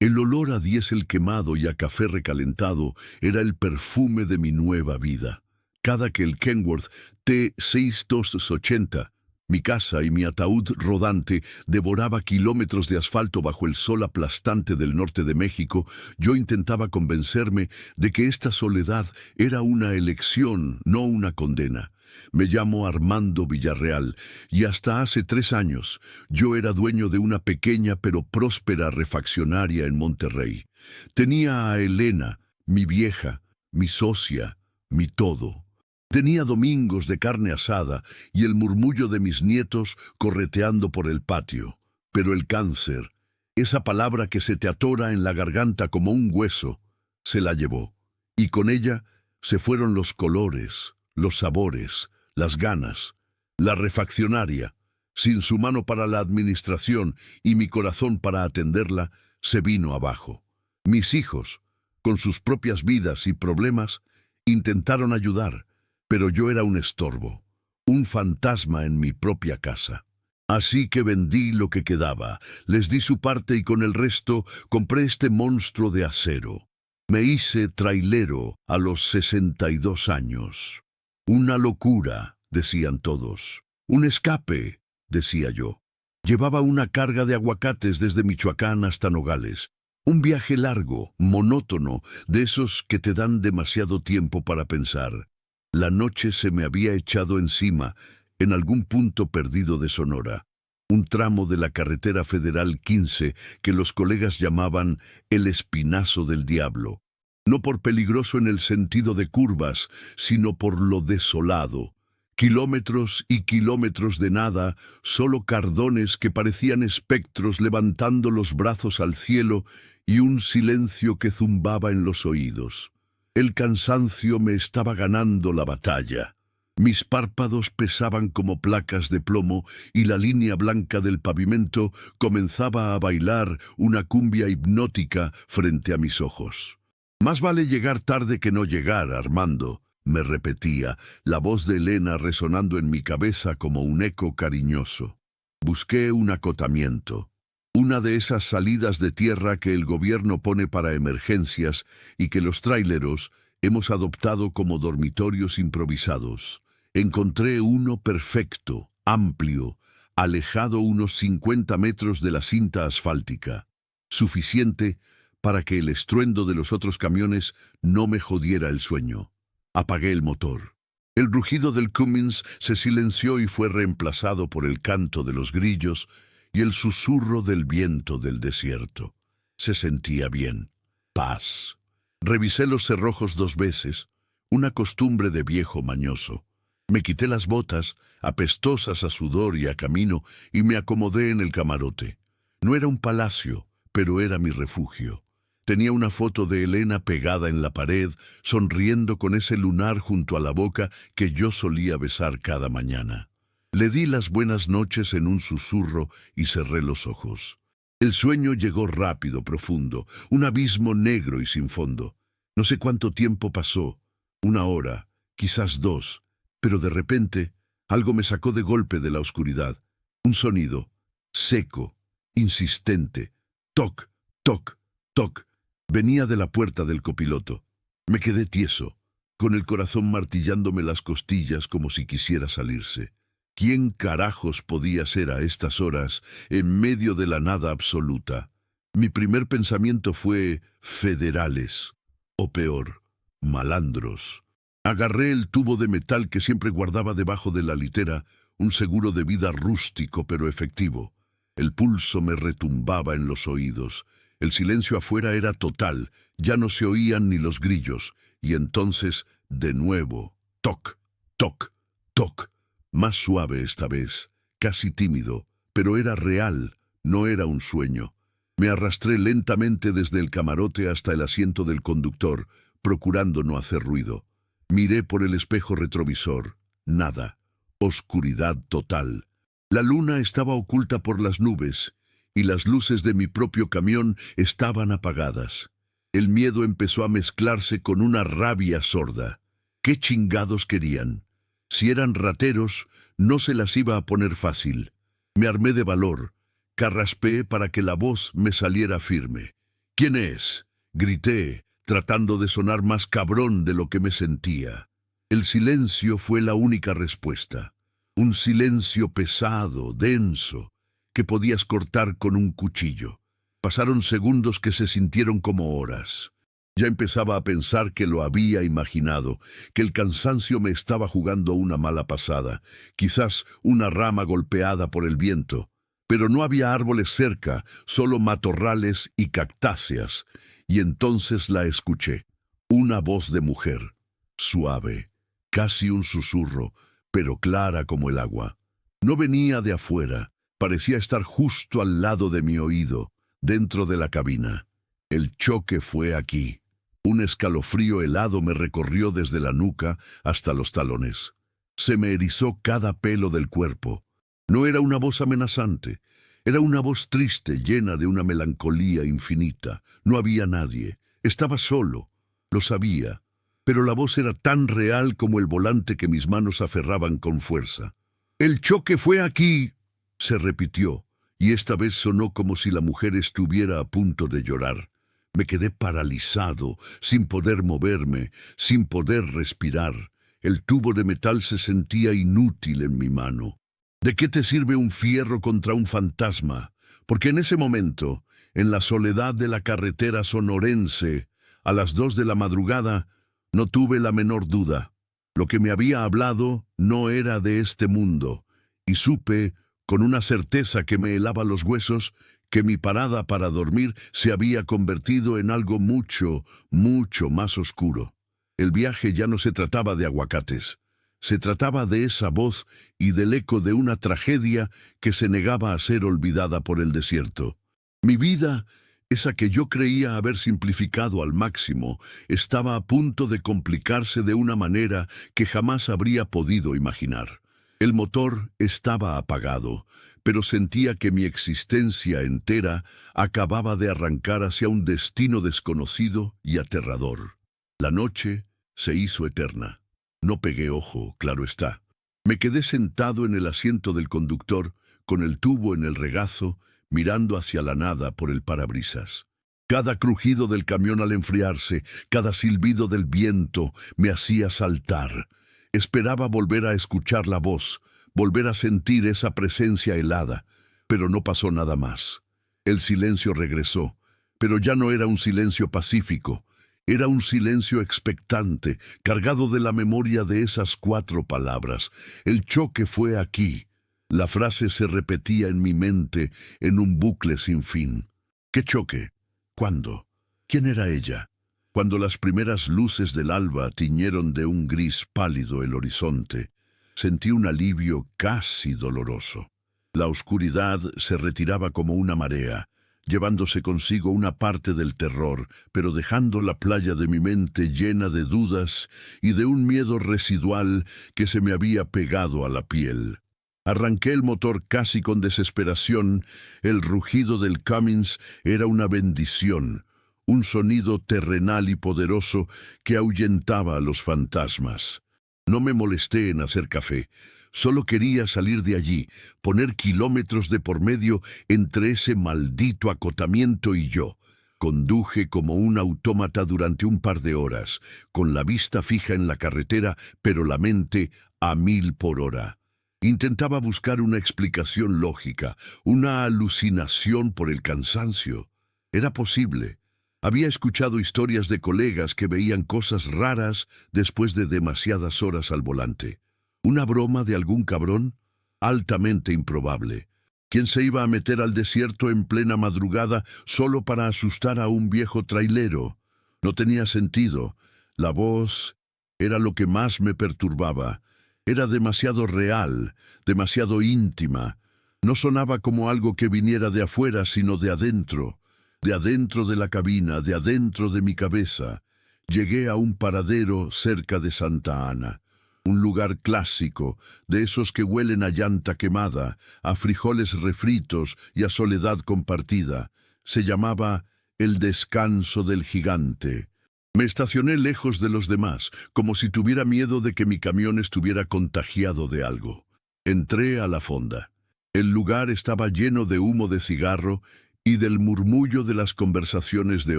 El olor a diésel quemado y a café recalentado era el perfume de mi nueva vida. Cada que el Kenworth T6280, mi casa y mi ataúd rodante, devoraba kilómetros de asfalto bajo el sol aplastante del norte de México, yo intentaba convencerme de que esta soledad era una elección, no una condena. Me llamo Armando Villarreal y hasta hace 3 años yo era dueño de una pequeña pero próspera refaccionaria en Monterrey. Tenía a Elena, mi vieja, mi socia, mi todo. Tenía domingos de carne asada y el murmullo de mis nietos correteando por el patio. Pero el cáncer, esa palabra que se te atora en la garganta como un hueso, se la llevó. Y con ella se fueron los colores, los sabores, las ganas. La refaccionaria, sin su mano para la administración y mi corazón para atenderla, se vino abajo. Mis hijos, con sus propias vidas y problemas, intentaron ayudar, pero yo era un estorbo, un fantasma en mi propia casa. Así que vendí lo que quedaba, les di su parte y con el resto compré este monstruo de acero. Me hice trailero a los 62 años. Una locura, decían todos. Un escape, decía yo. Llevaba una carga de aguacates desde Michoacán hasta Nogales. Un viaje largo, monótono, de esos que te dan demasiado tiempo para pensar. La noche se me había echado encima, en algún punto perdido de Sonora. Un tramo de la carretera federal 15 que los colegas llamaban el Espinazo del Diablo. No por peligroso en el sentido de curvas, sino por lo desolado. Kilómetros y kilómetros de nada, solo cardones que parecían espectros levantando los brazos al cielo y un silencio que zumbaba en los oídos. El cansancio me estaba ganando la batalla. Mis párpados pesaban como placas de plomo y la línea blanca del pavimento comenzaba a bailar una cumbia hipnótica frente a mis ojos. Más vale llegar tarde que no llegar, Armando, me repetía, la voz de Elena resonando en mi cabeza como un eco cariñoso. Busqué un acotamiento, una de esas salidas de tierra que el gobierno pone para emergencias y que los traileros hemos adoptado como dormitorios improvisados. Encontré uno perfecto, amplio, alejado unos 50 metros de la cinta asfáltica, suficiente para que el estruendo de los otros camiones no me jodiera el sueño. Apagué el motor. El rugido del Cummins se silenció y fue reemplazado por el canto de los grillos y el susurro del viento del desierto. Se sentía bien. Paz. Revisé los cerrojos 2 veces, una costumbre de viejo mañoso. Me quité las botas, apestosas a sudor y a camino, y me acomodé en el camarote. No era un palacio, pero era mi refugio. Tenía una foto de Elena pegada en la pared, sonriendo con ese lunar junto a la boca que yo solía besar cada mañana. Le di las buenas noches en un susurro y cerré los ojos. El sueño llegó rápido, profundo, un abismo negro y sin fondo. No sé cuánto tiempo pasó, 1 hora, quizás 2, pero de repente algo me sacó de golpe de la oscuridad. Un sonido, seco, insistente, toc, toc, toc. Venía de la puerta del copiloto. Me quedé tieso, con el corazón martillándome las costillas como si quisiera salirse. ¿Quién carajos podía ser a estas horas en medio de la nada absoluta? Mi primer pensamiento fue federales, o peor, malandros. Agarré el tubo de metal que siempre guardaba debajo de la litera, un seguro de vida rústico pero efectivo. El pulso me retumbaba en los oídos. El silencio afuera era total, ya no se oían ni los grillos, y entonces, de nuevo, toc, toc, toc, más suave esta vez, casi tímido, pero era real, no era un sueño. Me arrastré lentamente desde el camarote hasta el asiento del conductor, procurando no hacer ruido. Miré por el espejo retrovisor, nada, oscuridad total. La luna estaba oculta por las nubes, y las luces de mi propio camión estaban apagadas. El miedo empezó a mezclarse con una rabia sorda. ¿Qué chingados querían? Si eran rateros, no se las iba a poner fácil. Me armé de valor, carraspeé para que la voz me saliera firme. ¿Quién es?, grité, tratando de sonar más cabrón de lo que me sentía. El silencio fue la única respuesta. Un silencio pesado, denso, que podías cortar con un cuchillo. Pasaron segundos que se sintieron como horas. Ya empezaba a pensar que lo había imaginado, que el cansancio me estaba jugando una mala pasada, quizás una rama golpeada por el viento. Pero no había árboles cerca, solo matorrales y cactáceas, y entonces la escuché. Una voz de mujer, suave, casi un susurro, pero clara como el agua. No venía de afuera, parecía estar justo al lado de mi oído, dentro de la cabina. El choque fue aquí. Un escalofrío helado me recorrió desde la nuca hasta los talones. Se me erizó cada pelo del cuerpo. No era una voz amenazante, era una voz triste, llena de una melancolía infinita. No había nadie, estaba solo, lo sabía, pero la voz era tan real como el volante que mis manos aferraban con fuerza. «El choque fue aquí», se repitió, y esta vez sonó como si la mujer estuviera a punto de llorar. Me quedé paralizado, sin poder moverme, sin poder respirar. El tubo de metal se sentía inútil en mi mano. ¿De qué te sirve un fierro contra un fantasma? Porque en ese momento, en la soledad de la carretera sonorense, a las 2 de la madrugada, no tuve la menor duda. Lo que me había hablado no era de este mundo, y supe, con una certeza que me helaba los huesos, que mi parada para dormir se había convertido en algo mucho, mucho más oscuro. El viaje ya no se trataba de aguacates. Se trataba de esa voz y del eco de una tragedia que se negaba a ser olvidada por el desierto. Mi vida, esa que yo creía haber simplificado al máximo, estaba a punto de complicarse de una manera que jamás habría podido imaginar. El motor estaba apagado, pero sentía que mi existencia entera acababa de arrancar hacia un destino desconocido y aterrador. La noche se hizo eterna. No pegué ojo, claro está. Me quedé sentado en el asiento del conductor, con el tubo en el regazo, mirando hacia la nada por el parabrisas. Cada crujido del camión al enfriarse, cada silbido del viento, me hacía saltar. Esperaba volver a escuchar la voz, volver a sentir esa presencia helada, pero no pasó nada más. El silencio regresó, pero ya no era un silencio pacífico. Era un silencio expectante, cargado de la memoria de esas 4 palabras. El choque fue aquí. La frase se repetía en mi mente en un bucle sin fin. ¿Qué choque? ¿Cuándo? ¿Quién era ella? Cuando las primeras luces del alba tiñeron de un gris pálido el horizonte, sentí un alivio casi doloroso. La oscuridad se retiraba como una marea, llevándose consigo una parte del terror, pero dejando la playa de mi mente llena de dudas y de un miedo residual que se me había pegado a la piel. Arranqué el motor casi con desesperación. El rugido del Cummins era una bendición, un sonido terrenal y poderoso que ahuyentaba a los fantasmas. No me molesté en hacer café. Solo quería salir de allí, poner kilómetros de por medio entre ese maldito acotamiento y yo. Conduje como un autómata durante un par de horas, con la vista fija en la carretera, pero la mente a 1000 por hora. Intentaba buscar una explicación lógica, una alucinación por el cansancio. Era posible. Había escuchado historias de colegas que veían cosas raras después de demasiadas horas al volante. ¿Una broma de algún cabrón? Altamente improbable. ¿Quién se iba a meter al desierto en plena madrugada solo para asustar a un viejo trailero? No tenía sentido. La voz era lo que más me perturbaba. Era demasiado real, demasiado íntima. No sonaba como algo que viniera de afuera, sino de adentro de la cabina, de adentro de mi cabeza. Llegué a un paradero cerca de Santa Ana. Un lugar clásico, de esos que huelen a llanta quemada, a frijoles refritos y a soledad compartida. Se llamaba El Descanso del Gigante. Me estacioné lejos de los demás, como si tuviera miedo de que mi camión estuviera contagiado de algo. Entré a la fonda. El lugar estaba lleno de humo de cigarro y del murmullo de las conversaciones de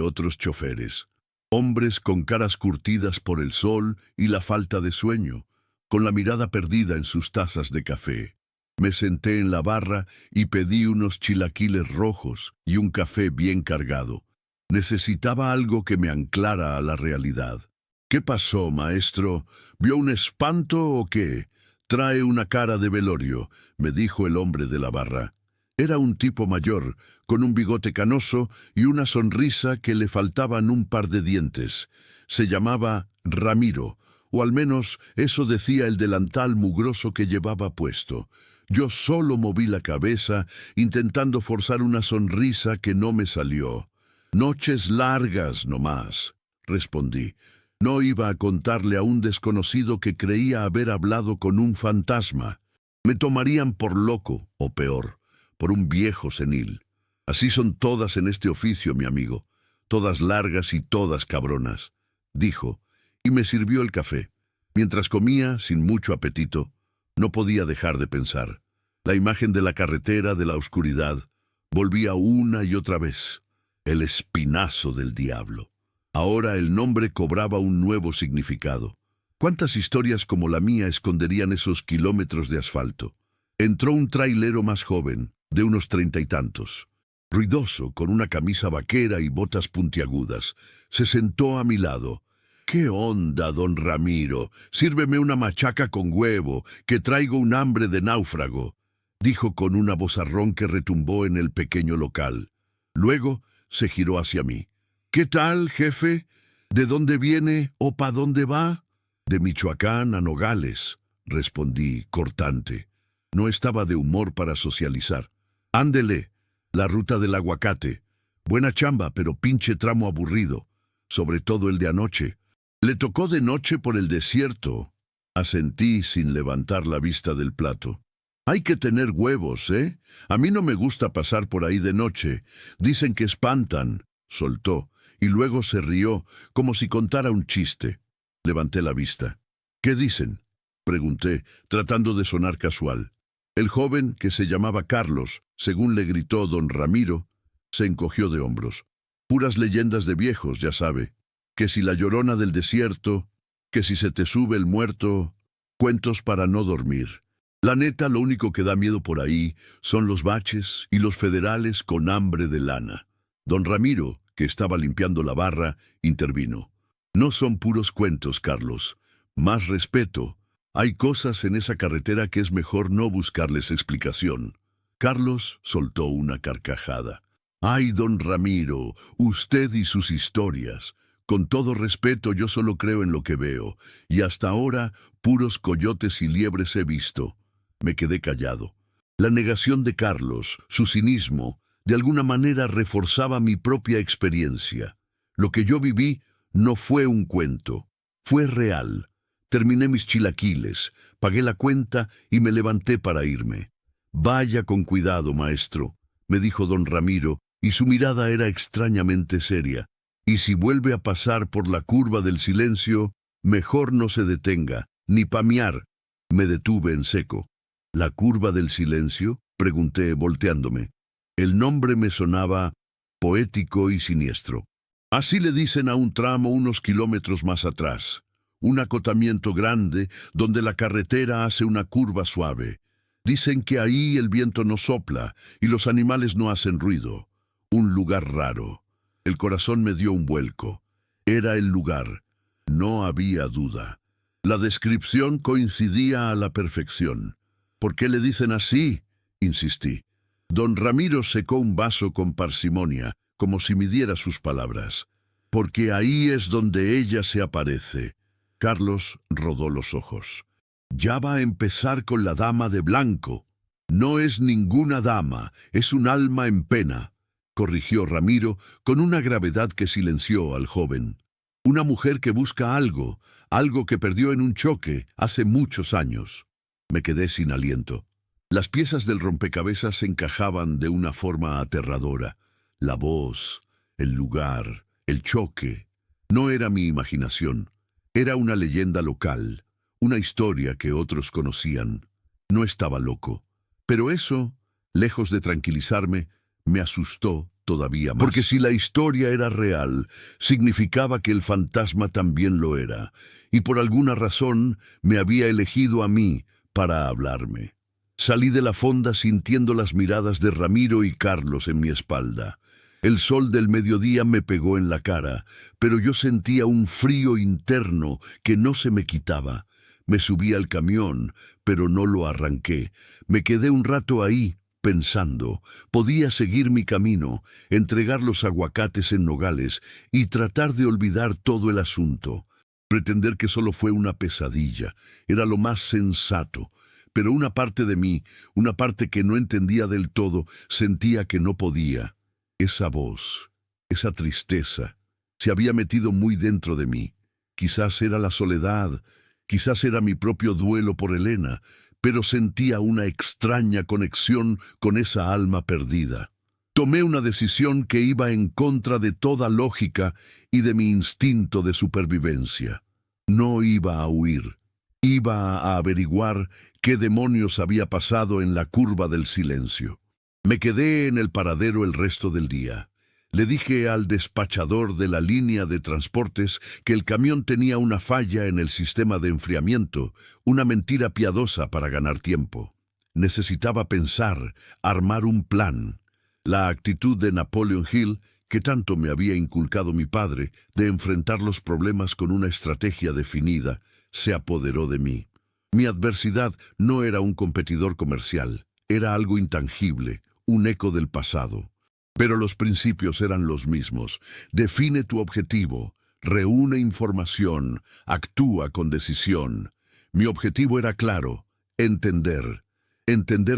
otros choferes. Hombres con caras curtidas por el sol y la falta de sueño, con la mirada perdida en sus tazas de café. Me senté en la barra y pedí unos chilaquiles rojos y un café bien cargado. Necesitaba algo que me anclara a la realidad. «¿Qué pasó, maestro? ¿Vio un espanto o qué? Trae una cara de velorio», me dijo el hombre de la barra. Era un tipo mayor, con un bigote canoso y una sonrisa que le faltaban un par de dientes. Se llamaba Ramiro, o al menos eso decía el delantal mugroso que llevaba puesto. Yo solo moví la cabeza, intentando forzar una sonrisa que no me salió. «Noches largas nomás», respondí. No iba a contarle a un desconocido que creía haber hablado con un fantasma. Me tomarían por loco, o peor, por un viejo senil. Así son todas en este oficio, mi amigo. Todas largas y todas cabronas, dijo, y me sirvió el café. Mientras comía, sin mucho apetito, no podía dejar de pensar. La imagen de la carretera, de la oscuridad, volvía una y otra vez. El espinazo del diablo. Ahora el nombre cobraba un nuevo significado. ¿Cuántas historias como la mía esconderían esos kilómetros de asfalto? Entró un trailero más joven, de unos 30 y tantos. Ruidoso, con una camisa vaquera y botas puntiagudas. Se sentó a mi lado. «¿Qué onda, don Ramiro? Sírveme una machaca con huevo, que traigo un hambre de náufrago», dijo con una vozarrón que retumbó en el pequeño local. Luego se giró hacia mí. «¿Qué tal, jefe? ¿De dónde viene o pa' dónde va?» «De Michoacán a Nogales», respondí cortante. No estaba de humor para socializar. «Ándele, la ruta del aguacate. Buena chamba, pero pinche tramo aburrido. Sobre todo el de anoche. Le tocó de noche por el desierto», asentí sin levantar la vista del plato. «Hay que tener huevos, ¿eh? A mí no me gusta pasar por ahí de noche. Dicen que espantan», soltó, y luego se rió, como si contara un chiste. Levanté la vista. «¿Qué dicen?», pregunté, tratando de sonar casual. El joven, que se llamaba Carlos, según le gritó don Ramiro, se encogió de hombros. «Puras leyendas de viejos, ya sabe. Que si la llorona del desierto, que si se te sube el muerto, cuentos para no dormir. La neta, lo único que da miedo por ahí son los baches y los federales con hambre de lana». Don Ramiro, que estaba limpiando la barra, intervino. «No son puros cuentos, Carlos. Más respeto. Hay cosas en esa carretera que es mejor no buscarles explicación». Carlos soltó una carcajada. «Ay, don Ramiro, usted y sus historias. Con todo respeto, yo solo creo en lo que veo, y hasta ahora puros coyotes y liebres he visto». Me quedé callado. La negación de Carlos, su cinismo, de alguna manera reforzaba mi propia experiencia. Lo que yo viví no fue un cuento, fue real. Terminé mis chilaquiles, pagué la cuenta y me levanté para irme. «Vaya con cuidado, maestro», me dijo don Ramiro, y su mirada era extrañamente seria. «Y si vuelve a pasar por la curva del silencio, mejor no se detenga, ni pamear». Me detuve en seco. «¿La curva del silencio?», pregunté, volteándome. El nombre me sonaba poético y siniestro. Así le dicen a un tramo unos kilómetros más atrás. Un acotamiento grande donde la carretera hace una curva suave. Dicen que ahí el viento no sopla y los animales no hacen ruido. Un lugar raro. El corazón me dio un vuelco. Era el lugar. No había duda. La descripción coincidía a la perfección. «¿Por qué le dicen así?», insistí. Don Ramiro secó un vaso con parsimonia, como si midiera sus palabras. «Porque ahí es donde ella se aparece». Carlos rodó los ojos. «Ya va a empezar con la dama de blanco». «No es ninguna dama, es un alma en pena», corrigió Ramiro con una gravedad que silenció al joven. «Una mujer que busca algo, algo que perdió en un choque hace muchos años». Me quedé sin aliento. Las piezas del rompecabezas se encajaban de una forma aterradora. La voz, el lugar, el choque. No era mi imaginación. Era una leyenda local, una historia que otros conocían. No estaba loco. Pero eso, lejos de tranquilizarme, me asustó todavía más. Porque si la historia era real, significaba que el fantasma también lo era, y por alguna razón me había elegido a mí para hablarme. Salí de la fonda sintiendo las miradas de Ramiro y Carlos en mi espalda. El sol del mediodía me pegó en la cara, pero yo sentía un frío interno que no se me quitaba. Me subí al camión, pero no lo arranqué. Me quedé un rato ahí, pensando. Podía seguir mi camino, entregar los aguacates en Nogales y tratar de olvidar todo el asunto. Pretender que solo fue una pesadilla, era lo más sensato. Pero una parte de mí, una parte que no entendía del todo, sentía que no podía. Esa voz, esa tristeza, se había metido muy dentro de mí. Quizás era la soledad, quizás era mi propio duelo por Elena, pero sentía una extraña conexión con esa alma perdida. Tomé una decisión que iba en contra de toda lógica y de mi instinto de supervivencia. No iba a huir, iba a averiguar qué demonios había pasado en la curva del silencio. Me quedé en el paradero el resto del día. Le dije al despachador de la línea de transportes que el camión tenía una falla en el sistema de enfriamiento, una mentira piadosa para ganar tiempo. Necesitaba pensar, armar un plan. La actitud de Napoleon Hill, que tanto me había inculcado mi padre, de enfrentar los problemas con una estrategia definida, se apoderó de mí. Mi adversidad no era un competidor comercial, era algo intangible, un eco del pasado. Pero los principios eran los mismos. Define tu objetivo, reúne información, actúa con decisión. Mi objetivo era claro, entender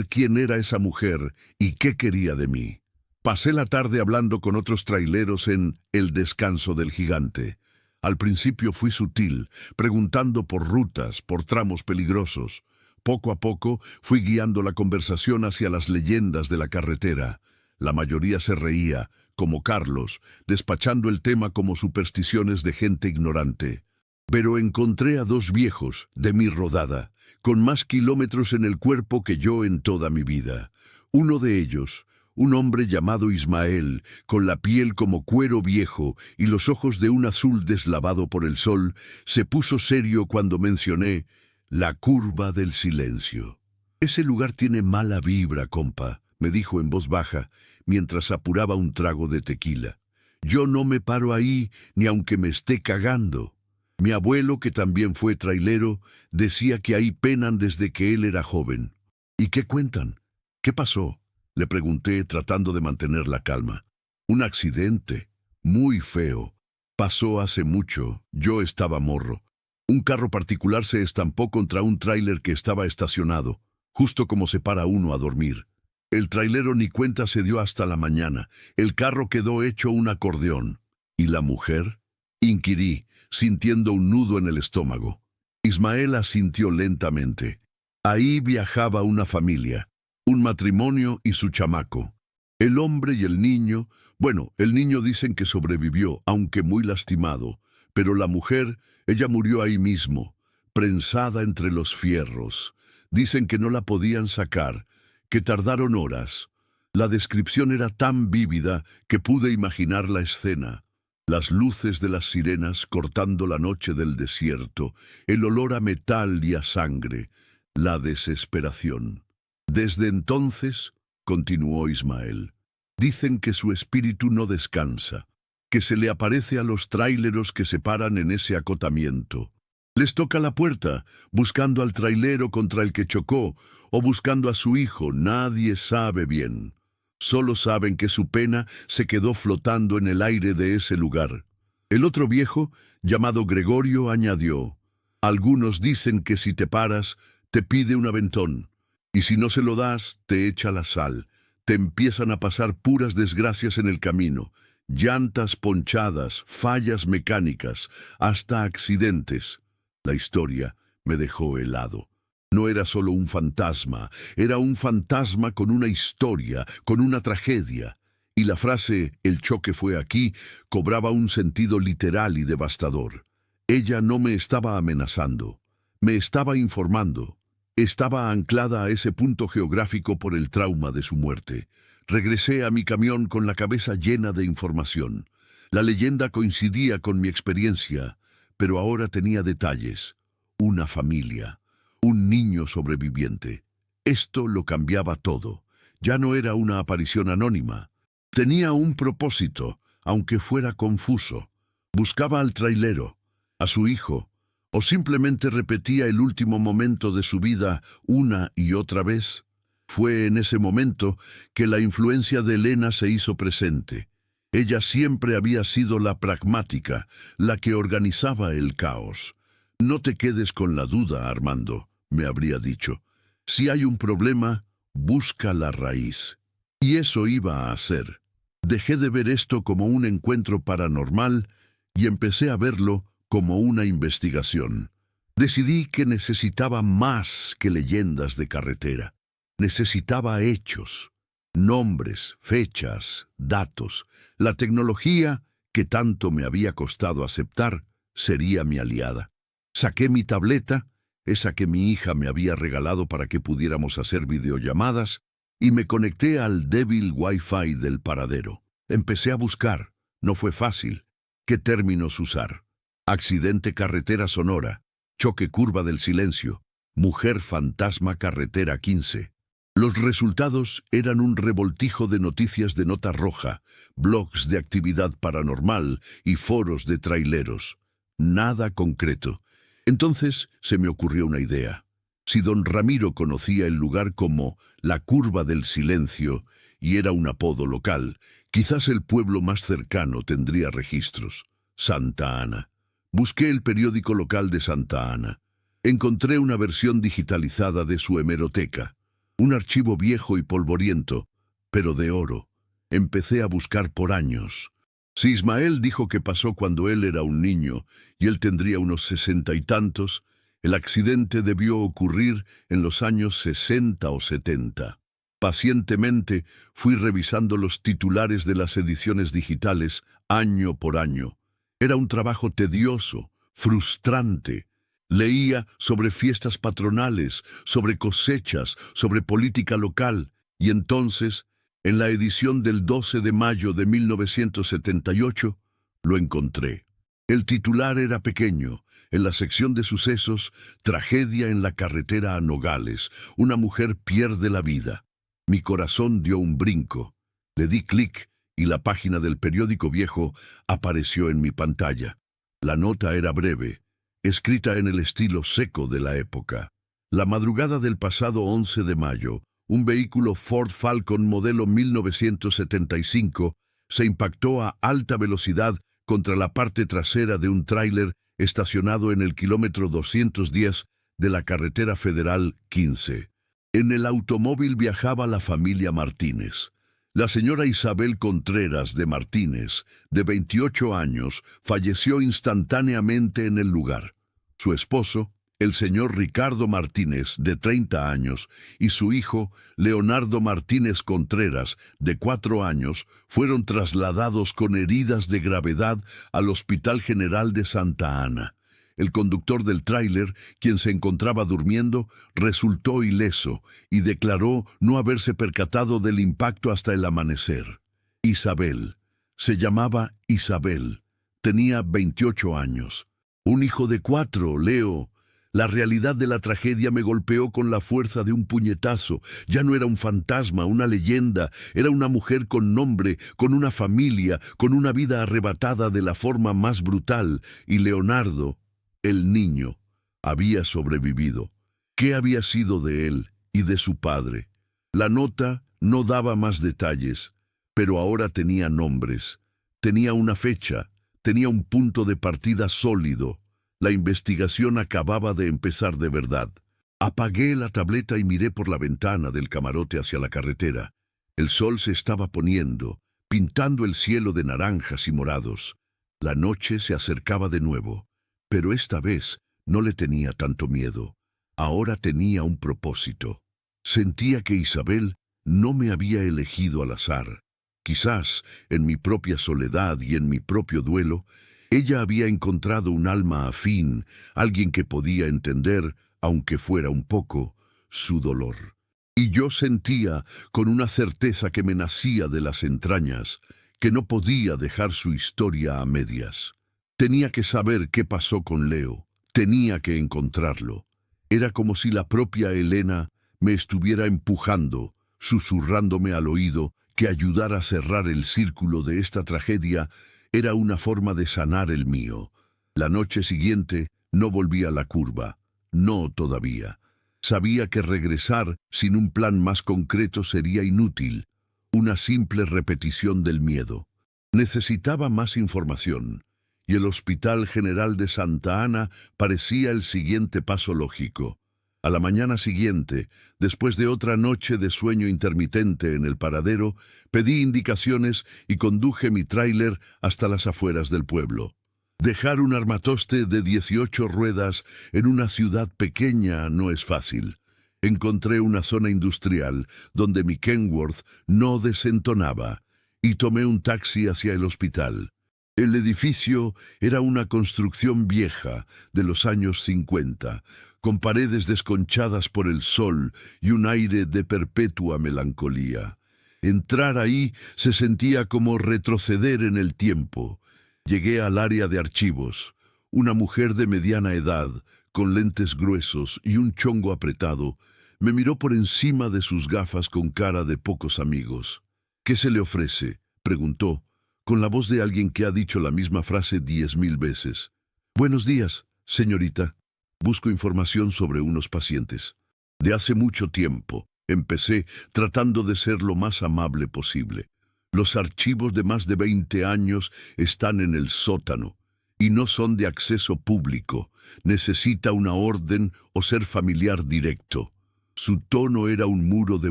quién era esa mujer y qué quería de mí. Pasé la tarde hablando con otros traileros en El Descanso del Gigante. Al principio fui sutil, preguntando por rutas, por tramos peligrosos. Poco a poco fui guiando la conversación hacia las leyendas de la carretera. La mayoría se reía, como Carlos, despachando el tema como supersticiones de gente ignorante. Pero encontré a dos viejos, de mi rodada, con más kilómetros en el cuerpo que yo en toda mi vida. Uno de ellos, un hombre llamado Ismael, con la piel como cuero viejo y los ojos de un azul deslavado por el sol, se puso serio cuando mencioné la curva del silencio. Ese lugar tiene mala vibra, compa, me dijo en voz baja, mientras apuraba un trago de tequila. Yo no me paro ahí, ni aunque me esté cagando. Mi abuelo, que también fue trailero, decía que ahí penan desde que él era joven. ¿Y qué cuentan? ¿Qué pasó? Le pregunté, tratando de mantener la calma. Un accidente, muy feo. Pasó hace mucho, yo estaba morro. Un carro particular se estampó contra un tráiler que estaba estacionado, justo como se para uno a dormir. El trailero ni cuenta se dio hasta la mañana. El carro quedó hecho un acordeón. ¿Y la mujer? Inquirí, sintiendo un nudo en el estómago. Ismael asintió lentamente. Ahí viajaba una familia, un matrimonio y su chamaco. El hombre y el niño, bueno, el niño dicen que sobrevivió, aunque muy lastimado, pero la mujer, ella murió ahí mismo, prensada entre los fierros. Dicen que no la podían sacar, que tardaron horas. La descripción era tan vívida que pude imaginar la escena. Las luces de las sirenas cortando la noche del desierto, el olor a metal y a sangre, la desesperación. Desde entonces, continuó Ismael, dicen que su espíritu no descansa, que se le aparece a los tráileros que se paran en ese acotamiento. Les toca la puerta, buscando al trailero contra el que chocó, o buscando a su hijo, nadie sabe bien. Solo saben que su pena se quedó flotando en el aire de ese lugar. El otro viejo, llamado Gregorio, añadió, algunos dicen que si te paras, te pide un aventón, y si no se lo das, te echa la sal. Te empiezan a pasar puras desgracias en el camino, llantas ponchadas, fallas mecánicas, hasta accidentes. La historia me dejó helado. No era solo un fantasma, era un fantasma con una historia, con una tragedia. Y la frase «el choque fue aquí» cobraba un sentido literal y devastador. Ella no me estaba amenazando, me estaba informando. Estaba anclada a ese punto geográfico por el trauma de su muerte. Regresé a mi camión con la cabeza llena de información. La leyenda coincidía con mi experiencia, pero ahora tenía detalles. Una familia, un niño sobreviviente. Esto lo cambiaba todo. Ya no era una aparición anónima. Tenía un propósito, aunque fuera confuso. Buscaba al trailero, a su hijo, o simplemente repetía el último momento de su vida una y otra vez. Fue en ese momento que la influencia de Elena se hizo presente. Ella siempre había sido la pragmática, la que organizaba el caos. No te quedes con la duda, Armando, me habría dicho. Si hay un problema, busca la raíz. Y eso iba a hacer. Dejé de ver esto como un encuentro paranormal y empecé a verlo como una investigación. Decidí que necesitaba más que leyendas de carretera. Necesitaba hechos, nombres, fechas, datos. La tecnología, que tanto me había costado aceptar, sería mi aliada. Saqué mi tableta, esa que mi hija me había regalado para que pudiéramos hacer videollamadas, y me conecté al débil Wi-Fi del paradero. Empecé a buscar. No fue fácil. ¿Qué términos usar? Accidente carretera Sonora, choque curva del silencio, mujer fantasma carretera 15. Los resultados eran un revoltijo de noticias de nota roja, blogs de actividad paranormal y foros de traileros. Nada concreto. Entonces se me ocurrió una idea. Si don Ramiro conocía el lugar como la Curva del Silencio y era un apodo local, quizás el pueblo más cercano tendría registros. Santa Ana. Busqué el periódico local de Santa Ana. Encontré una versión digitalizada de su hemeroteca. Un archivo viejo y polvoriento, pero de oro. Empecé a buscar por años. Si Ismael dijo que pasó cuando él era un niño, y él tendría unos 60 y tantos, el accidente debió ocurrir en los años 60 o 70. Pacientemente fui revisando los titulares de las ediciones digitales año por año. Era un trabajo tedioso, frustrante. Leía sobre fiestas patronales, sobre cosechas, sobre política local, y entonces, en la edición del 12 de mayo de 1978, lo encontré. El titular era pequeño. En la sección de sucesos, tragedia en la carretera a Nogales. Una mujer pierde la vida. Mi corazón dio un brinco. Le di clic y la página del periódico viejo apareció en mi pantalla. La nota era breve, escrita en el estilo seco de la época. La madrugada del pasado 11 de mayo, un vehículo Ford Falcon modelo 1975 se impactó a alta velocidad contra la parte trasera de un tráiler estacionado en el kilómetro 210 de la carretera federal 15. En el automóvil viajaba la familia Martínez. La señora Isabel Contreras de Martínez, de 28 años, falleció instantáneamente en el lugar. Su esposo, el señor Ricardo Martínez, de 30 años, y su hijo, Leonardo Martínez Contreras, de 4 años, fueron trasladados con heridas de gravedad al Hospital General de Santa Ana. El conductor del tráiler, quien se encontraba durmiendo, resultó ileso y declaró no haberse percatado del impacto hasta el amanecer. Isabel. Se llamaba Isabel. Tenía 28 años. Un hijo de 4, Leo. La realidad de la tragedia me golpeó con la fuerza de un puñetazo. Ya no era un fantasma, una leyenda. Era una mujer con nombre, con una familia, con una vida arrebatada de la forma más brutal. Y Leonardo, el niño, había sobrevivido. ¿Qué había sido de él y de su padre? La nota no daba más detalles, pero ahora tenía nombres. Tenía una fecha, tenía un punto de partida sólido. La investigación acababa de empezar de verdad. Apagué la tableta y miré por la ventana del camarote hacia la carretera. El sol se estaba poniendo, pintando el cielo de naranjas y morados. La noche se acercaba de nuevo, pero esta vez no le tenía tanto miedo. Ahora tenía un propósito. Sentía que Isabel no me había elegido al azar. Quizás, en mi propia soledad y en mi propio duelo, ella había encontrado un alma afín, alguien que podía entender, aunque fuera un poco, su dolor. Y yo sentía, con una certeza que me nacía de las entrañas, que no podía dejar su historia a medias. Tenía que saber qué pasó con Leo, tenía que encontrarlo. Era como si la propia Elena me estuviera empujando, susurrándome al oído que ayudar a cerrar el círculo de esta tragedia era una forma de sanar el mío. La noche siguiente no volví a la curva, no todavía. Sabía que regresar sin un plan más concreto sería inútil, una simple repetición del miedo. Necesitaba más información, y el Hospital General de Santa Ana parecía el siguiente paso lógico. A la mañana siguiente, después de otra noche de sueño intermitente en el paradero, pedí indicaciones y conduje mi tráiler hasta las afueras del pueblo. Dejar un armatoste de 18 ruedas en una ciudad pequeña no es fácil. Encontré una zona industrial donde mi Kenworth no desentonaba y tomé un taxi hacia el hospital. El edificio era una construcción vieja de los años 50, con paredes desconchadas por el sol y un aire de perpetua melancolía. Entrar ahí se sentía como retroceder en el tiempo. Llegué al área de archivos. Una mujer de mediana edad, con lentes gruesos y un chongo apretado, me miró por encima de sus gafas con cara de pocos amigos. «¿Qué se le ofrece?», preguntó, con la voz de alguien que ha dicho la misma frase 10.000 veces. «Buenos días, señorita. Busco información sobre unos pacientes. De hace mucho tiempo», empecé, tratando de ser lo más amable posible. «Los archivos de más de 20 años están en el sótano y no son de acceso público. Necesita una orden o ser familiar directo». Su tono era un muro de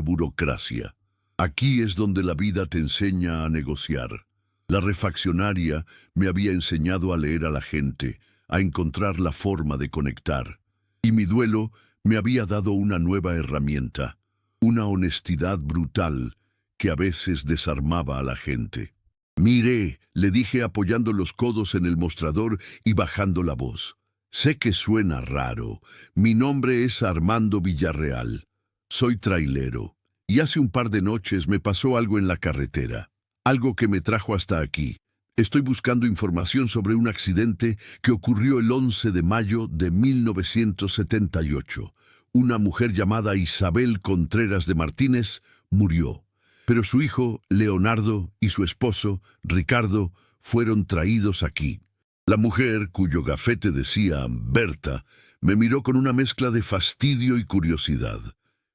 burocracia. «Aquí es donde la vida te enseña a negociar». La refaccionaria me había enseñado a leer a la gente, a encontrar la forma de conectar. Y mi duelo me había dado una nueva herramienta, una honestidad brutal que a veces desarmaba a la gente. «Mire», le dije apoyando los codos en el mostrador y bajando la voz. «Sé que suena raro. Mi nombre es Armando Villarreal. Soy trailero. Y hace un par de noches me pasó algo en la carretera. Algo que me trajo hasta aquí. Estoy buscando información sobre un accidente que ocurrió el 11 de mayo de 1978. Una mujer llamada Isabel Contreras de Martínez murió. Pero su hijo, Leonardo, y su esposo, Ricardo, fueron traídos aquí». La mujer, cuyo gafete decía Berta, me miró con una mezcla de fastidio y curiosidad.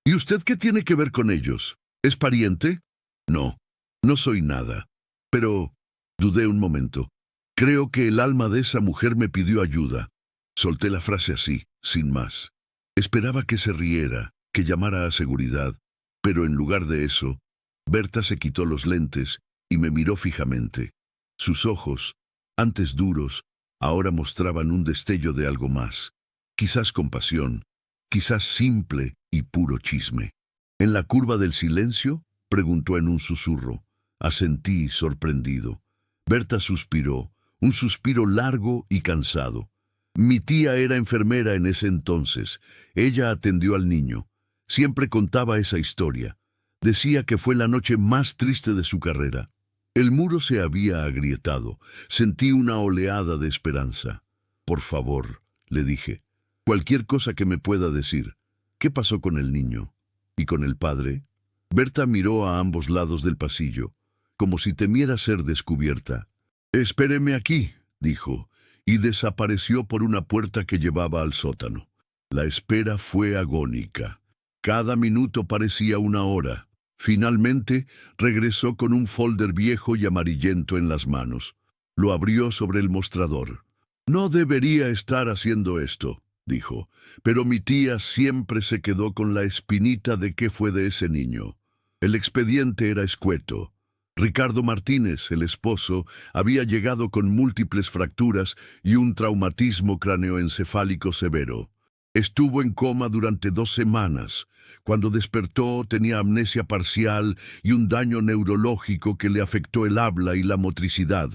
«¿Y usted qué tiene que ver con ellos? ¿Es pariente?» «No, no soy nada. Pero…» dudé un momento. «Creo que el alma de esa mujer me pidió ayuda». Solté la frase así, sin más. Esperaba que se riera, que llamara a seguridad, pero en lugar de eso, Berta se quitó los lentes y me miró fijamente. Sus ojos, antes duros, ahora mostraban un destello de algo más. Quizás compasión, quizás simple y puro chisme. «¿En la curva del silencio?», preguntó en un susurro. Asentí, sorprendido. Berta suspiró, un suspiro largo y cansado. Mi tía era enfermera en ese entonces. Ella atendió al niño. Siempre contaba esa historia. Decía que fue la noche más triste de su carrera. El muro se había agrietado. Sentí una oleada de esperanza. «Por favor», le dije, «cualquier cosa que me pueda decir. ¿Qué pasó con el niño? ¿Y con el padre?» Berta miró a ambos lados del pasillo, como si temiera ser descubierta. «Espéreme aquí», dijo, y desapareció por una puerta que llevaba al sótano. La espera fue agónica. Cada minuto parecía una hora. Finalmente, regresó con un folder viejo y amarillento en las manos. Lo abrió sobre el mostrador. «No debería estar haciendo esto», dijo, «pero mi tía siempre se quedó con la espinita de qué fue de ese niño». El expediente era escueto. Ricardo Martínez, el esposo, había llegado con múltiples fracturas y un traumatismo craneoencefálico severo. Estuvo en coma durante 2 semanas. Cuando despertó tenía amnesia parcial y un daño neurológico que le afectó el habla y la motricidad.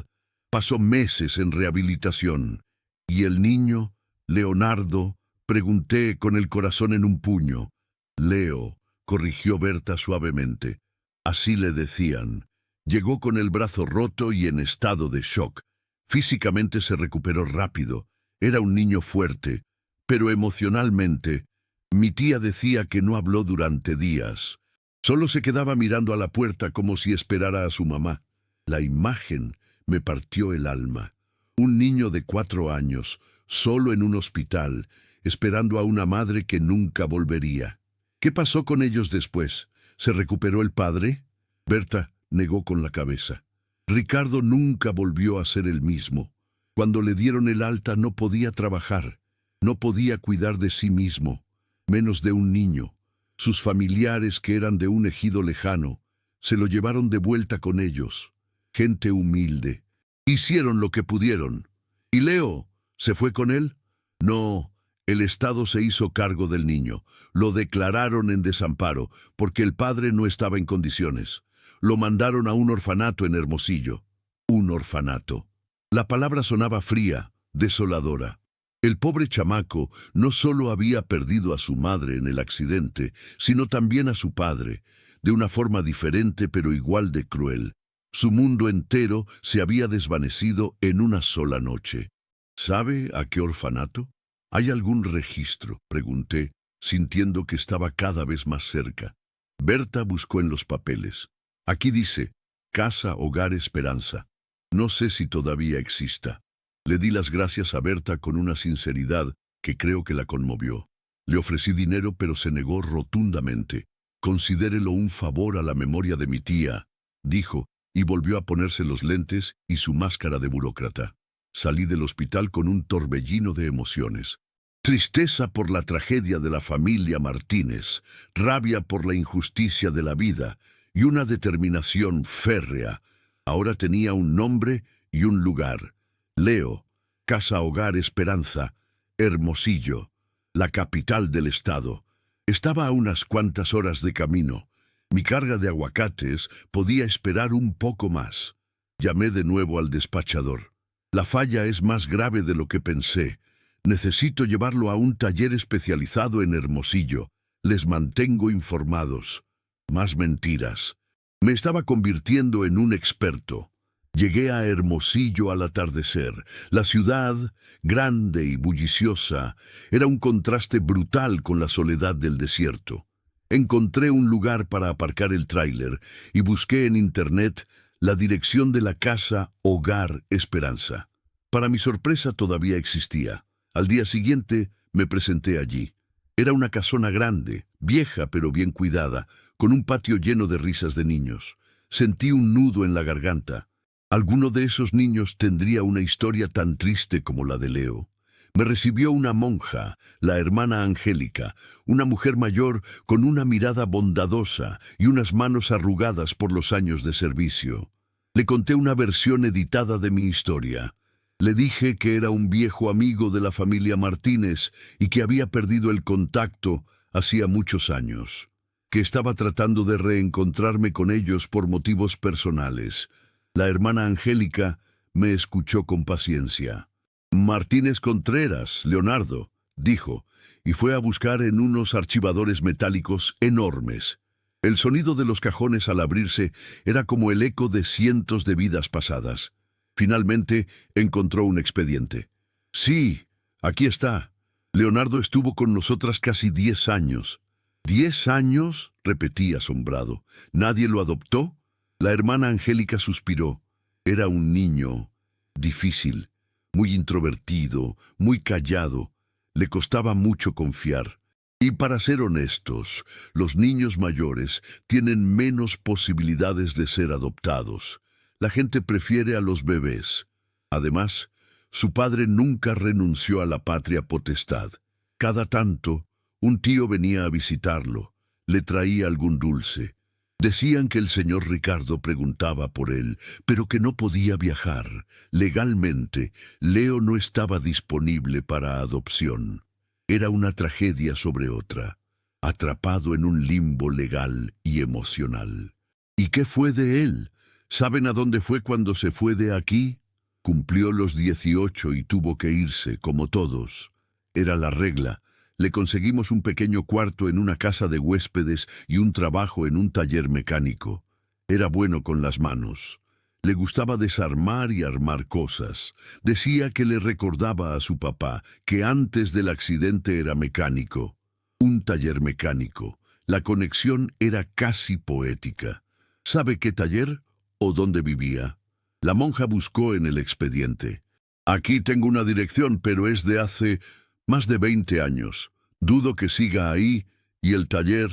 Pasó meses en rehabilitación. «¿Y el niño, Leonardo?», pregunté con el corazón en un puño. «Leo», corrigió Berta suavemente. Así le decían. Llegó con el brazo roto y en estado de shock. Físicamente se recuperó rápido. Era un niño fuerte, pero emocionalmente, mi tía decía que no habló durante días. Solo se quedaba mirando a la puerta como si esperara a su mamá. La imagen me partió el alma. Un niño de 4 años, solo en un hospital, esperando a una madre que nunca volvería. ¿Qué pasó con ellos después? ¿Se recuperó el padre? Berta negó con la cabeza. Ricardo nunca volvió a ser el mismo. Cuando le dieron el alta no podía trabajar, no podía cuidar de sí mismo, menos de un niño. Sus familiares, que eran de un ejido lejano, se lo llevaron de vuelta con ellos. Gente humilde. Hicieron lo que pudieron. ¿Y Leo? ¿Se fue con él? No, el Estado se hizo cargo del niño. Lo declararon en desamparo, porque el padre no estaba en condiciones. Lo mandaron a un orfanato en Hermosillo. Un orfanato. La palabra sonaba fría, desoladora. El pobre chamaco no solo había perdido a su madre en el accidente, sino también a su padre, de una forma diferente pero igual de cruel. Su mundo entero se había desvanecido en una sola noche. ¿Sabe a qué orfanato? ¿Hay algún registro?, pregunté, sintiendo que estaba cada vez más cerca. Berta buscó en los papeles. Aquí dice, Casa Hogar Esperanza. No sé si todavía exista. Le di las gracias a Berta con una sinceridad que creo que la conmovió. Le ofrecí dinero, pero se negó rotundamente. Considérelo un favor a la memoria de mi tía, dijo, y volvió a ponerse los lentes y su máscara de burócrata. Salí del hospital con un torbellino de emociones. Tristeza por la tragedia de la familia Martínez, rabia por la injusticia de la vida y una determinación férrea. Ahora tenía un nombre y un lugar. Leo, Casa Hogar Esperanza, Hermosillo, la capital del estado. Estaba a unas cuantas horas de camino. Mi carga de aguacates podía esperar un poco más. Llamé de nuevo al despachador. La falla es más grave de lo que pensé. Necesito llevarlo a un taller especializado en Hermosillo. Les mantengo informados. Más mentiras. Me estaba convirtiendo en un experto. Llegué a Hermosillo al atardecer. La ciudad, grande y bulliciosa, era un contraste brutal con la soledad del desierto. Encontré un lugar para aparcar el tráiler y busqué en internet la dirección de la Casa Hogar Esperanza. Para mi sorpresa todavía existía. Al día siguiente me presenté allí. Era una casona grande, vieja pero bien cuidada, con un patio lleno de risas de niños. Sentí un nudo en la garganta. Alguno de esos niños tendría una historia tan triste como la de Leo. Me recibió una monja, la hermana Angélica, una mujer mayor con una mirada bondadosa y unas manos arrugadas por los años de servicio. Le conté una versión editada de mi historia. Le dije que era un viejo amigo de la familia Martínez y que había perdido el contacto hacía muchos años, que estaba tratando de reencontrarme con ellos por motivos personales. La hermana Angélica me escuchó con paciencia. Martínez Contreras, Leonardo, dijo, y fue a buscar en unos archivadores metálicos enormes. El sonido de los cajones al abrirse era como el eco de cientos de vidas pasadas. Finalmente encontró un expediente. Sí, aquí está. Leonardo estuvo con nosotras casi 10 años. ¿10 años?, repetí asombrado. ¿Nadie lo adoptó? La hermana Angélica suspiró. Era un niño difícil, muy introvertido, muy callado. Le costaba mucho confiar. Y para ser honestos, los niños mayores tienen menos posibilidades de ser adoptados. La gente prefiere a los bebés. Además, su padre nunca renunció a la patria potestad. Cada tanto, un tío venía a visitarlo. Le traía algún dulce. Decían que el señor Ricardo preguntaba por él, pero que no podía viajar. Legalmente, Leo no estaba disponible para adopción. Era una tragedia sobre otra, atrapado en un limbo legal y emocional. ¿Y qué fue de él? ¿Saben a dónde fue cuando se fue de aquí? Cumplió los 18 y tuvo que irse, como todos. Era la regla. Le conseguimos un pequeño cuarto en una casa de huéspedes y un trabajo en un taller mecánico. Era bueno con las manos. Le gustaba desarmar y armar cosas. Decía que le recordaba a su papá que antes del accidente era mecánico. Un taller mecánico. La conexión era casi poética. ¿Sabe qué taller o dónde vivía? La monja buscó en el expediente. Aquí tengo una dirección, pero es de hace más de 20 años. Dudo que siga ahí, y el taller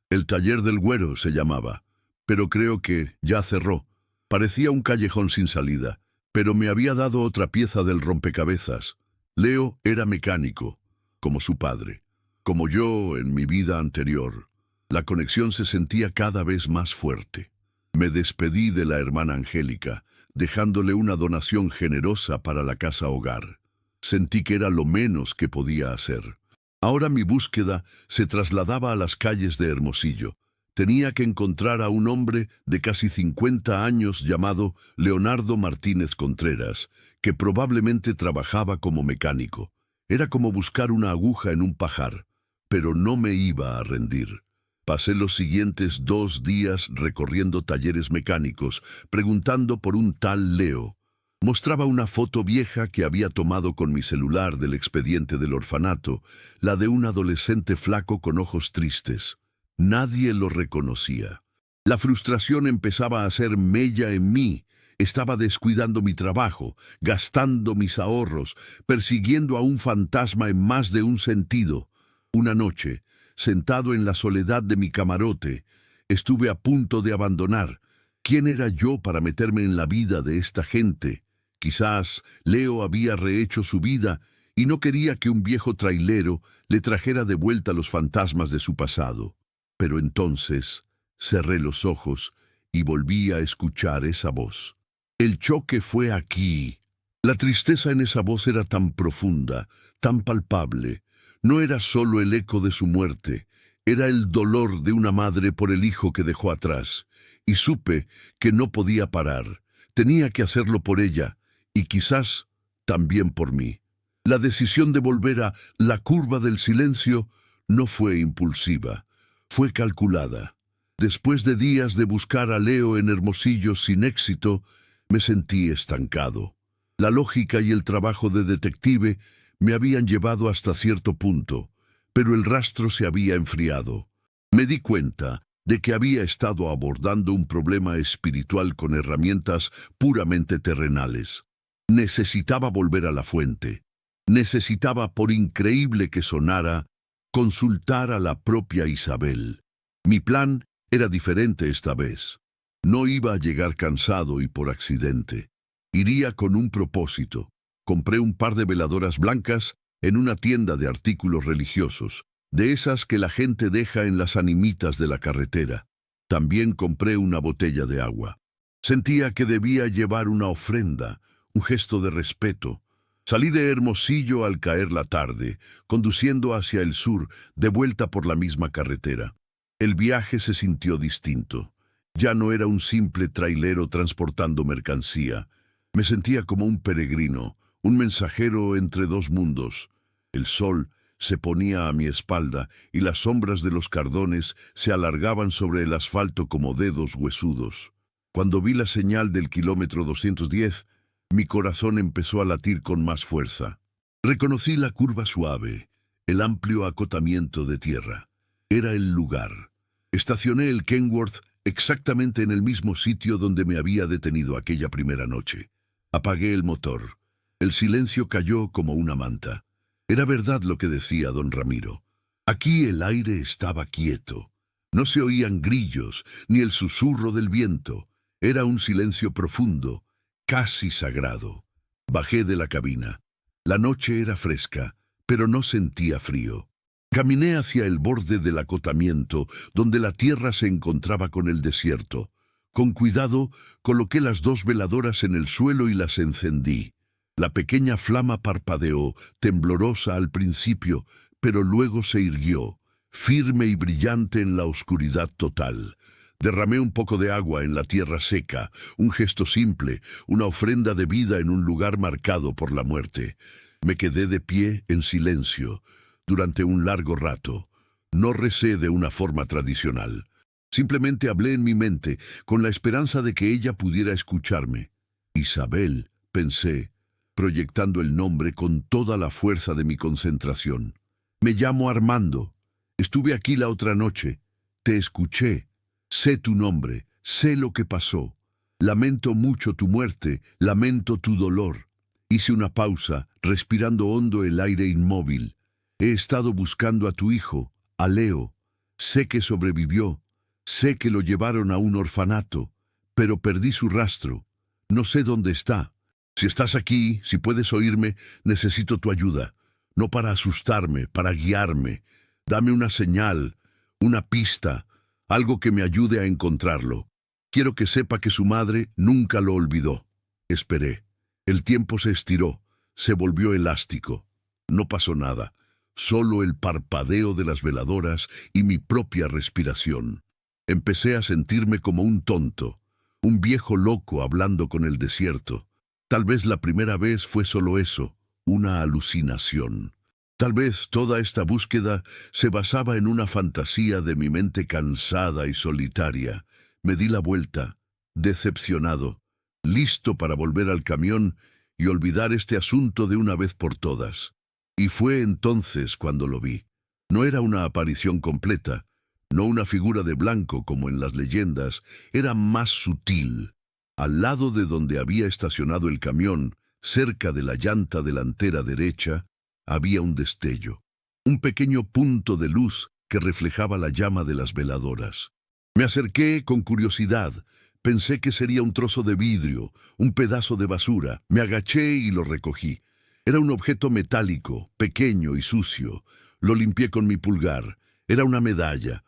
del Güero se llamaba. Pero creo que ya cerró. Parecía un callejón sin salida, pero me había dado otra pieza del rompecabezas. Leo era mecánico, como su padre, como yo en mi vida anterior. La conexión se sentía cada vez más fuerte. Me despedí de la hermana Angélica, dejándole una donación generosa para la casa hogar. Sentí que era lo menos que podía hacer. Ahora mi búsqueda se trasladaba a las calles de Hermosillo. Tenía que encontrar a un hombre de casi 50 años llamado Leonardo Martínez Contreras, que probablemente trabajaba como mecánico. Era como buscar una aguja en un pajar, pero no me iba a rendir. Pasé los siguientes 2 días recorriendo talleres mecánicos, preguntando por un tal Leo. Mostraba una foto vieja que había tomado con mi celular del expediente del orfanato, la de un adolescente flaco con ojos tristes. Nadie lo reconocía. La frustración empezaba a hacer mella en mí. Estaba descuidando mi trabajo, gastando mis ahorros, persiguiendo a un fantasma en más de un sentido. Una noche, sentado en la soledad de mi camarote, estuve a punto de abandonar. ¿Quién era yo para meterme en la vida de esta gente? Quizás Leo había rehecho su vida y no quería que un viejo trailero le trajera de vuelta los fantasmas de su pasado. Pero entonces cerré los ojos y volví a escuchar esa voz. El choque fue aquí. La tristeza en esa voz era tan profunda, tan palpable. No era solo el eco de su muerte, era el dolor de una madre por el hijo que dejó atrás. Y supe que no podía parar. Tenía que hacerlo por ella, y quizás también por mí. La decisión de volver a la curva del silencio no fue impulsiva, fue calculada. Después de días de buscar a Leo en Hermosillo sin éxito, me sentí estancado. La lógica y el trabajo de detective me habían llevado hasta cierto punto, pero el rastro se había enfriado. Me di cuenta de que había estado abordando un problema espiritual con herramientas puramente terrenales. Necesitaba volver a la fuente. Necesitaba, por increíble que sonara, consultar a la propia Isabel. Mi plan era diferente esta vez. No iba a llegar cansado y por accidente. Iría con un propósito. Compré un par de veladoras blancas en una tienda de artículos religiosos, de esas que la gente deja en las animitas de la carretera. También compré una botella de agua. Sentía que debía llevar una ofrenda, un gesto de respeto. Salí de Hermosillo al caer la tarde, conduciendo hacia el sur, de vuelta por la misma carretera. El viaje se sintió distinto. Ya no era un simple trailero transportando mercancía. Me sentía como un peregrino, un mensajero entre dos mundos. El sol se ponía a mi espalda y las sombras de los cardones se alargaban sobre el asfalto como dedos huesudos. Cuando vi la señal del kilómetro 210, mi corazón empezó a latir con más fuerza. Reconocí la curva suave, el amplio acotamiento de tierra. Era el lugar. Estacioné el Kenworth exactamente en el mismo sitio donde me había detenido aquella primera noche. Apagué el motor. El silencio cayó como una manta. Era verdad lo que decía don Ramiro. Aquí el aire estaba quieto. No se oían grillos, ni el susurro del viento. Era un silencio profundo, casi sagrado. Bajé de la cabina. La noche era fresca, pero no sentía frío. Caminé hacia el borde del acotamiento, donde la tierra se encontraba con el desierto. Con cuidado, coloqué las 2 veladoras en el suelo y las encendí. La pequeña flama parpadeó, temblorosa al principio, pero luego se irguió, firme y brillante en la oscuridad total. Derramé un poco de agua en la tierra seca, un gesto simple, una ofrenda de vida en un lugar marcado por la muerte. Me quedé de pie en silencio. durante un largo rato. No recé de una forma tradicional. Simplemente hablé en mi mente, con la esperanza de que ella pudiera escucharme. Isabel, pensé, proyectando el nombre con toda la fuerza de mi concentración. Me llamo Armando. Estuve aquí la otra noche. Te escuché. Sé tu nombre. Sé lo que pasó. Lamento mucho tu muerte. Lamento tu dolor. Hice una pausa, respirando hondo el aire inmóvil. He estado buscando a tu hijo, a Leo. Sé que sobrevivió. Sé que lo llevaron a un orfanato, pero perdí su rastro. No sé dónde está. Si estás aquí, si puedes oírme, necesito tu ayuda. No para asustarme, para guiarme. Dame una señal, una pista, algo que me ayude a encontrarlo. Quiero que sepa que su madre nunca lo olvidó. Esperé. El tiempo se estiró, se volvió elástico. No pasó nada, solo el parpadeo de las veladoras y mi propia respiración. Empecé a sentirme como un tonto, un viejo loco hablando con el desierto. Tal vez la primera vez fue solo eso, una alucinación. Tal vez toda esta búsqueda se basaba en una fantasía de mi mente cansada y solitaria. Me di la vuelta, decepcionado, listo para volver al camión y olvidar este asunto de una vez por todas. Y fue entonces cuando lo vi. No era una aparición completa, no una figura de blanco como en las leyendas, era más sutil. Al lado de donde había estacionado el camión, cerca de la llanta delantera derecha, había un destello, un pequeño punto de luz que reflejaba la llama de las veladoras. Me acerqué con curiosidad. Pensé que sería un trozo de vidrio, un pedazo de basura. Me agaché y lo recogí. Era un objeto metálico, pequeño y sucio. Lo limpié con mi pulgar. Era una medalla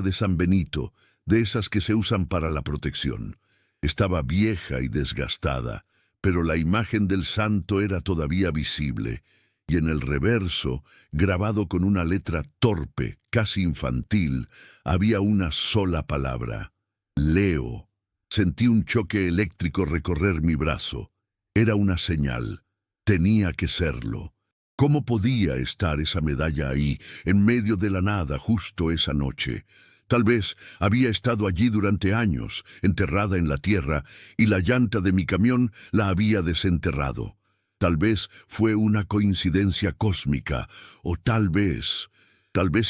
de San Benito, de esas que se usan para la protección. Estaba vieja y desgastada, pero la imagen del santo era todavía visible, y en el reverso, grabado con una letra torpe, casi infantil, había una sola palabra: Leo. Sentí un choque eléctrico recorrer mi brazo. Era una señal. Tenía que serlo. ¿Cómo podía estar esa medalla ahí, en medio de la nada, justo esa noche? Tal vez había estado allí durante años, enterrada en la tierra, y la llanta de mi camión la había desenterrado. Tal vez fue una coincidencia cósmica, o tal vez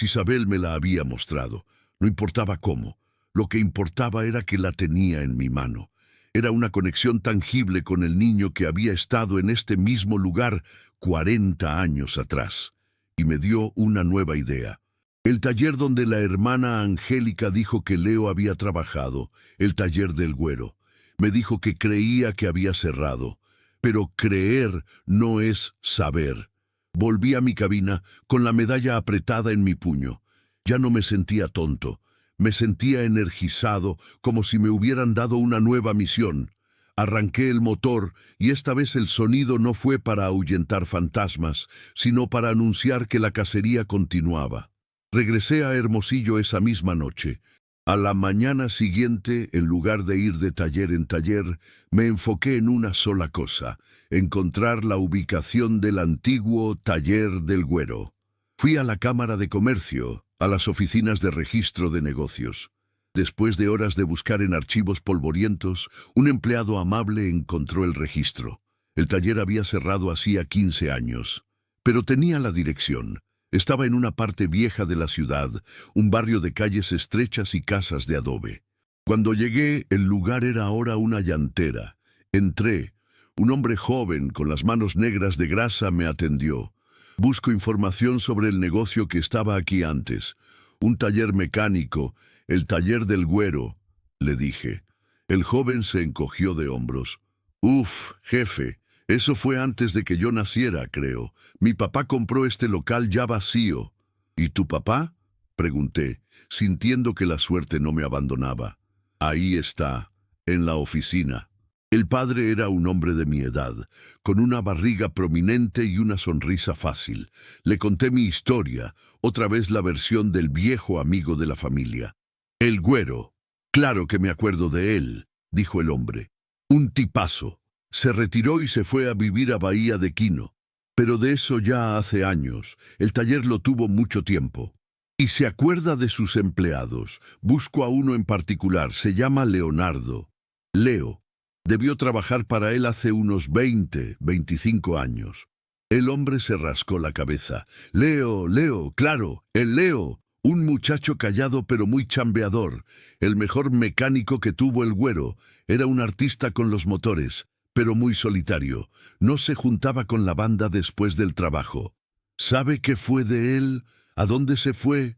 Isabel me la había mostrado. No importaba cómo. Lo que importaba era que la tenía en mi mano. Era una conexión tangible con el niño que había estado en este mismo lugar 40 años atrás. Y me dio una nueva idea. El taller donde la hermana Angélica dijo que Leo había trabajado, el taller del Güero. Me dijo que creía que había cerrado, pero creer no es saber. Volví a mi cabina con la medalla apretada en mi puño. Ya no me sentía tonto. Me sentía energizado, como si me hubieran dado una nueva misión. Arranqué el motor y esta vez el sonido no fue para ahuyentar fantasmas, sino para anunciar que la cacería continuaba. Regresé a Hermosillo esa misma noche. A la mañana siguiente, en lugar de ir de taller en taller, me enfoqué en una sola cosa: encontrar la ubicación del antiguo taller del Güero. Fui a la Cámara de Comercio, a las oficinas de registro de negocios. Después de horas de buscar en archivos polvorientos, un empleado amable encontró el registro. El taller había cerrado hacía 15 años, pero tenía la dirección. Estaba en una parte vieja de la ciudad, un barrio de calles estrechas y casas de adobe. Cuando llegué, el lugar era ahora una llantera. Entré. Un hombre joven, con las manos negras de grasa, me atendió. Busco información sobre el negocio que estaba aquí antes. Un taller mecánico, el taller del Güero, le dije. El joven se encogió de hombros. Jefe. Eso fue antes de que yo naciera, creo. Mi papá compró este local ya vacío. ¿Y tu papá?, pregunté, sintiendo que la suerte no me abandonaba. Ahí está, en la oficina. El padre era un hombre de mi edad, con una barriga prominente y una sonrisa fácil. Le conté mi historia, otra vez la versión del viejo amigo de la familia. El Güero. Claro que me acuerdo de él, dijo el hombre. Un tipazo. Se retiró y se fue a vivir a Bahía de Quino. Pero de eso ya hace años. El taller lo tuvo mucho tiempo. Y se acuerda de sus empleados. Busco a uno en particular. Se llama Leonardo. Leo. Debió trabajar para él hace unos 25 años. El hombre se rascó la cabeza. Leo, claro, el Leo. Un muchacho callado pero muy chambeador. El mejor mecánico que tuvo el Güero. Era un artista con los motores, pero muy solitario. No se juntaba con la banda después del trabajo. ¿Sabe qué fue de él? ¿A dónde se fue?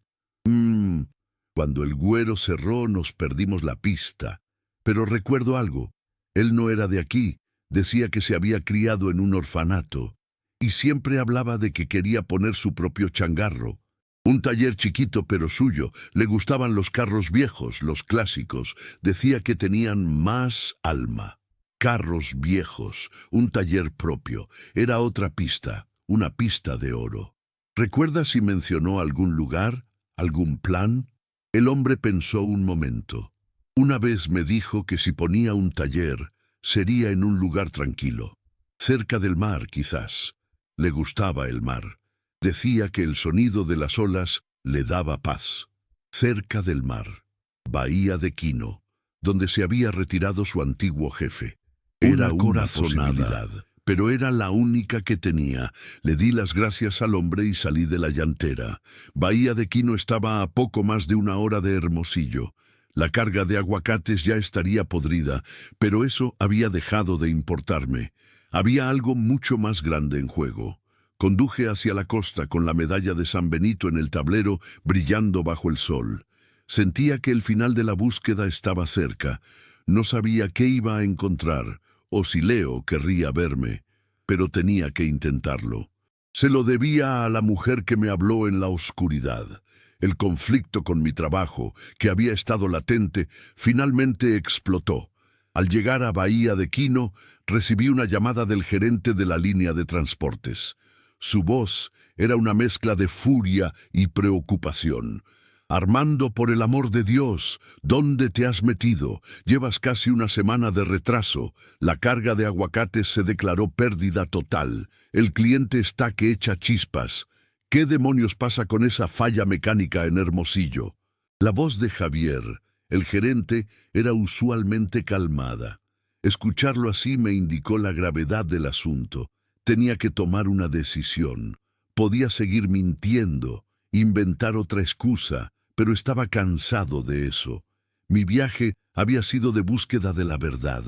Cuando el Güero cerró nos perdimos la pista. Pero recuerdo algo. Él no era de aquí. Decía que se había criado en un orfanato. Y siempre hablaba de que quería poner su propio changarro. Un taller chiquito pero suyo. Le gustaban los carros viejos, los clásicos. Decía que tenían más alma. Carros viejos, un taller propio. Era otra pista, una pista de oro. ¿Recuerda si mencionó algún lugar, algún plan? El hombre pensó un momento. Una vez me dijo que si ponía un taller, sería en un lugar tranquilo. Cerca del mar, quizás. Le gustaba el mar. Decía que el sonido de las olas le daba paz. Cerca del mar. Bahía de Quino, donde se había retirado su antiguo jefe. Era una posibilidad, pero era la única que tenía. Le di las gracias al hombre y salí de la llantera. Bahía de Quino estaba a poco más de 1 hora de Hermosillo. La carga de aguacates ya estaría podrida, pero eso había dejado de importarme. Había algo mucho más grande en juego. Conduje hacia la costa con la medalla de San Benito en el tablero, brillando bajo el sol. Sentía que el final de la búsqueda estaba cerca. No sabía qué iba a encontrar, o si Leo querría verme, pero tenía que intentarlo. Se lo debía a la mujer que me habló en la oscuridad. El conflicto con mi trabajo, que había estado latente, finalmente explotó. Al llegar a Bahía de Quino, recibí una llamada del gerente de la línea de transportes. Su voz era una mezcla de furia y preocupación. Armando, por el amor de Dios, ¿dónde te has metido? Llevas casi 1 semana de retraso. La carga de aguacates se declaró pérdida total. El cliente está que echa chispas. ¿Qué demonios pasa con esa falla mecánica en Hermosillo? La voz de Javier, el gerente, era usualmente calmada. Escucharlo así me indicó la gravedad del asunto. Tenía que tomar una decisión. Podía seguir mintiendo, inventar otra excusa, pero estaba cansado de eso. Mi viaje había sido de búsqueda de la verdad,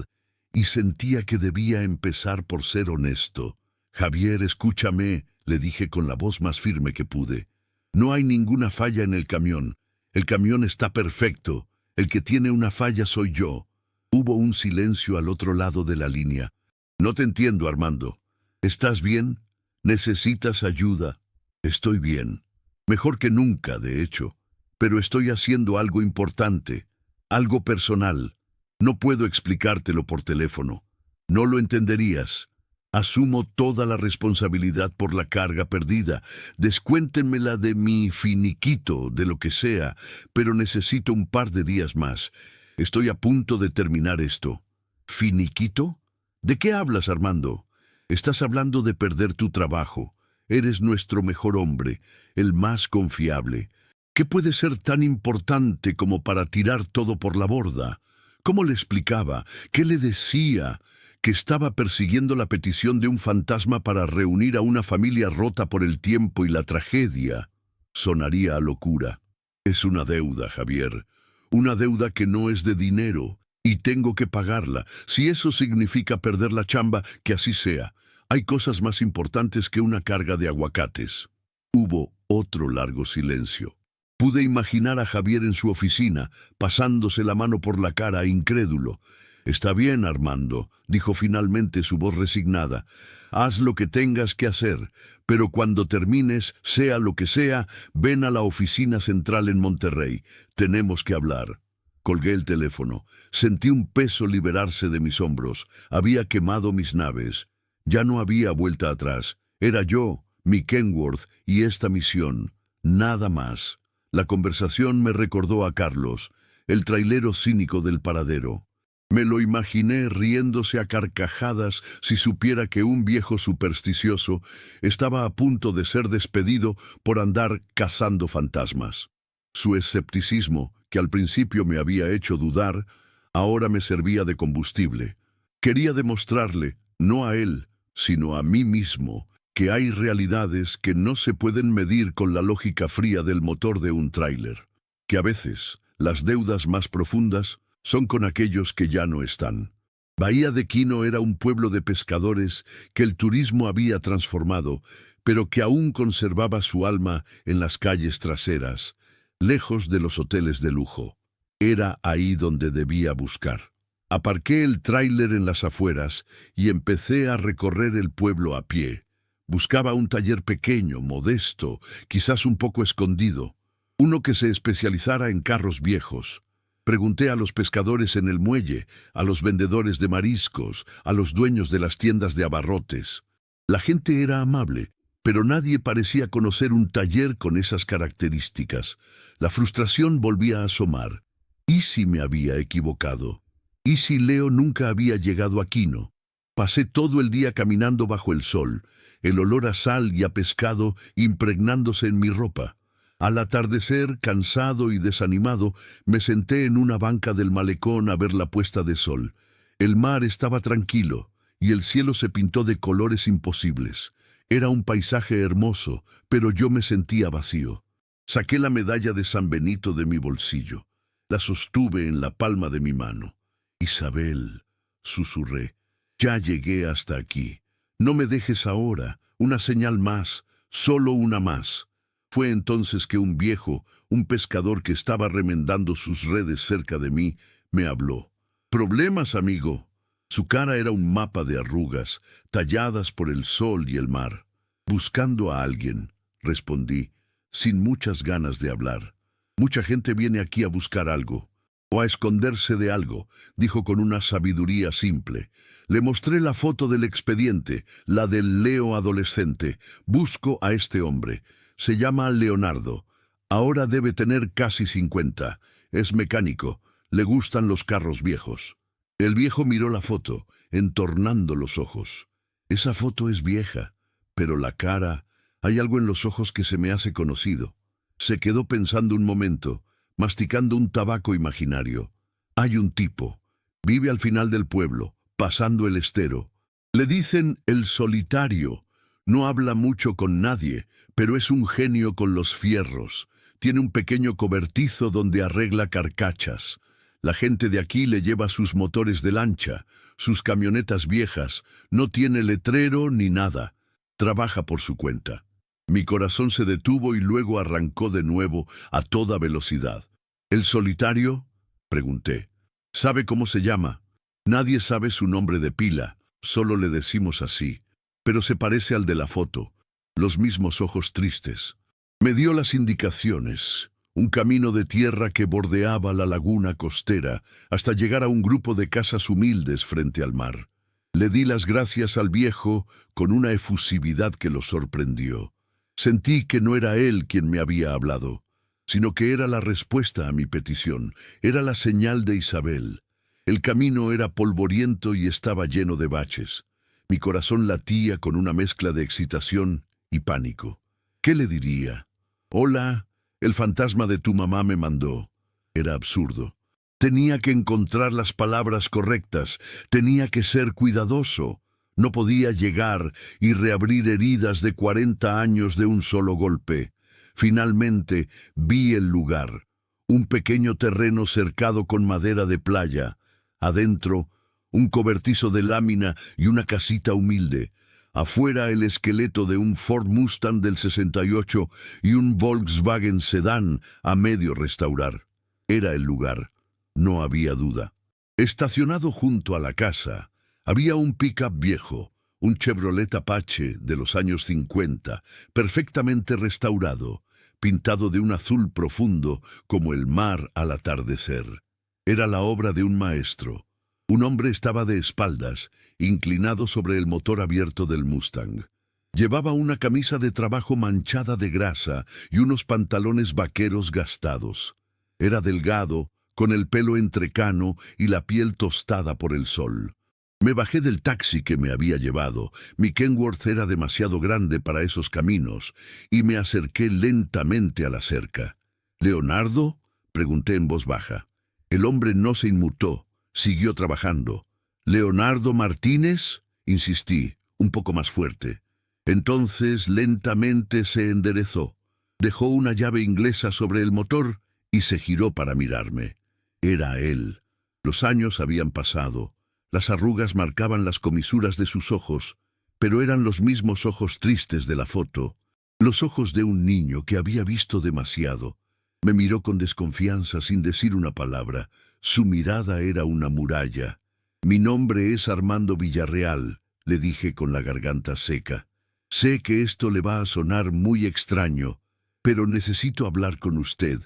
y sentía que debía empezar por ser honesto. Javier, escúchame, le dije con la voz más firme que pude. No hay ninguna falla en el camión. El camión está perfecto. El que tiene una falla soy yo. Hubo un silencio al otro lado de la línea. No te entiendo, Armando. ¿Estás bien? ¿Necesitas ayuda? Estoy bien. Mejor que nunca, de hecho. Pero estoy haciendo algo importante, algo personal. No puedo explicártelo por teléfono. No lo entenderías. Asumo toda la responsabilidad por la carga perdida. Descuéntenmela de mi finiquito, de lo que sea, pero necesito un par de días más. Estoy a punto de terminar esto. ¿Finiquito? ¿De qué hablas, Armando? Estás hablando de perder tu trabajo. Eres nuestro mejor hombre, el más confiable. ¿Qué puede ser tan importante como para tirar todo por la borda? ¿Cómo le explicaba? ¿Qué le decía? Que estaba persiguiendo la petición de un fantasma para reunir a una familia rota por el tiempo y la tragedia. Sonaría a locura. Es una deuda, Javier. Una deuda que no es de dinero. Y tengo que pagarla. Si eso significa perder la chamba, que así sea. Hay cosas más importantes que una carga de aguacates. Hubo otro largo silencio. Pude imaginar a Javier en su oficina, pasándose la mano por la cara, incrédulo. «Está bien, Armando», dijo finalmente su voz resignada. «Haz lo que tengas que hacer, pero cuando termines, sea lo que sea, ven a la oficina central en Monterrey. Tenemos que hablar». Colgué el teléfono. Sentí un peso liberarse de mis hombros. Había quemado mis naves. Ya no había vuelta atrás. Era yo, mi Kenworth y esta misión. Nada más. La conversación me recordó a Carlos, el trailero cínico del paradero. Me lo imaginé riéndose a carcajadas si supiera que un viejo supersticioso estaba a punto de ser despedido por andar cazando fantasmas. Su escepticismo, que al principio me había hecho dudar, ahora me servía de combustible. Quería demostrarle, no a él, sino a mí mismo, que hay realidades que no se pueden medir con la lógica fría del motor de un tráiler, que a veces las deudas más profundas son con aquellos que ya no están. Bahía de Quino era un pueblo de pescadores que el turismo había transformado, pero que aún conservaba su alma en las calles traseras, lejos de los hoteles de lujo. Era ahí donde debía buscar. Aparqué el tráiler en las afueras y empecé a recorrer el pueblo a pie. Buscaba un taller pequeño, modesto, quizás un poco escondido, uno que se especializara en carros viejos. Pregunté a los pescadores en el muelle, a los vendedores de mariscos, a los dueños de las tiendas de abarrotes. La gente era amable, pero nadie parecía conocer un taller con esas características. La frustración volvía a asomar. ¿Y si me había equivocado? ¿Y si Leo nunca había llegado a Quino? Pasé todo el día caminando bajo el sol, el olor a sal y a pescado impregnándose en mi ropa. Al atardecer, cansado y desanimado, me senté en una banca del malecón a ver la puesta de sol. El mar estaba tranquilo y el cielo se pintó de colores imposibles. Era un paisaje hermoso, pero yo me sentía vacío. Saqué la medalla de San Benito de mi bolsillo. La sostuve en la palma de mi mano. «Isabel», susurré, «ya llegué hasta aquí. No me dejes ahora, una señal más, solo una más». Fue entonces que un viejo, un pescador que estaba remendando sus redes cerca de mí, me habló. «¿Problemas, amigo?» Su cara era un mapa de arrugas, talladas por el sol y el mar. «Buscando a alguien», respondí, sin muchas ganas de hablar. «Mucha gente viene aquí a buscar algo, o a esconderse de algo», dijo con una sabiduría simple. Le mostré la foto del expediente, la del Leo adolescente. «Busco a este hombre. Se llama Leonardo. Ahora debe tener casi 50. Es mecánico. Le gustan los carros viejos». El viejo miró la foto, entornando los ojos. «Esa foto es vieja, pero la cara, hay algo en los ojos que se me hace conocido». Se quedó pensando un momento, masticando un tabaco imaginario. «Hay un tipo. Vive al final del pueblo, pasando el estero. Le dicen el solitario. No habla mucho con nadie, pero es un genio con los fierros. Tiene un pequeño cobertizo donde arregla carcachas. La gente de aquí le lleva sus motores de lancha, sus camionetas viejas. No tiene letrero ni nada. Trabaja por su cuenta». Mi corazón se detuvo y luego arrancó de nuevo a toda velocidad. «¿El solitario?», pregunté. «¿Sabe cómo se llama?» «Nadie sabe su nombre de pila, solo le decimos así. Pero se parece al de la foto, los mismos ojos tristes». Me dio las indicaciones, un camino de tierra que bordeaba la laguna costera hasta llegar a un grupo de casas humildes frente al mar. Le di las gracias al viejo con una efusividad que lo sorprendió. Sentí que no era él quien me había hablado, sino que era la respuesta a mi petición, era la señal de Isabel. El camino era polvoriento y estaba lleno de baches. Mi corazón latía con una mezcla de excitación y pánico. ¿Qué le diría? «Hola, el fantasma de tu mamá me mandó». Era absurdo. Tenía que encontrar las palabras correctas, tenía que ser cuidadoso. No podía llegar y reabrir heridas de 40 años de un solo golpe. Finalmente vi el lugar, un pequeño terreno cercado con madera de playa. Adentro, un cobertizo de lámina y una casita humilde. Afuera, el esqueleto de un Ford Mustang del 68 y un Volkswagen Sedán a medio restaurar. Era el lugar, no había duda. Estacionado junto a la casa, había un pick-up viejo, un Chevrolet Apache de los años 50, perfectamente restaurado, pintado de un azul profundo como el mar al atardecer. Era la obra de un maestro. Un hombre estaba de espaldas, inclinado sobre el motor abierto del Mustang. Llevaba una camisa de trabajo manchada de grasa y unos pantalones vaqueros gastados. Era delgado, con el pelo entrecano y la piel tostada por el sol. Me bajé del taxi que me había llevado. Mi Kenworth era demasiado grande para esos caminos, y me acerqué lentamente a la cerca. «¿Leonardo?», pregunté en voz baja. El hombre no se inmutó, siguió trabajando. «¿Leonardo Martínez?», insistí, un poco más fuerte. Entonces lentamente se enderezó. Dejó una llave inglesa sobre el motor y se giró para mirarme. Era él. Los años habían pasado. Las arrugas marcaban las comisuras de sus ojos, pero eran los mismos ojos tristes de la foto. Los ojos de un niño que había visto demasiado. Me miró con desconfianza sin decir una palabra. Su mirada era una muralla. «Mi nombre es Armando Villarreal», le dije con la garganta seca. «Sé que esto le va a sonar muy extraño, pero necesito hablar con usted.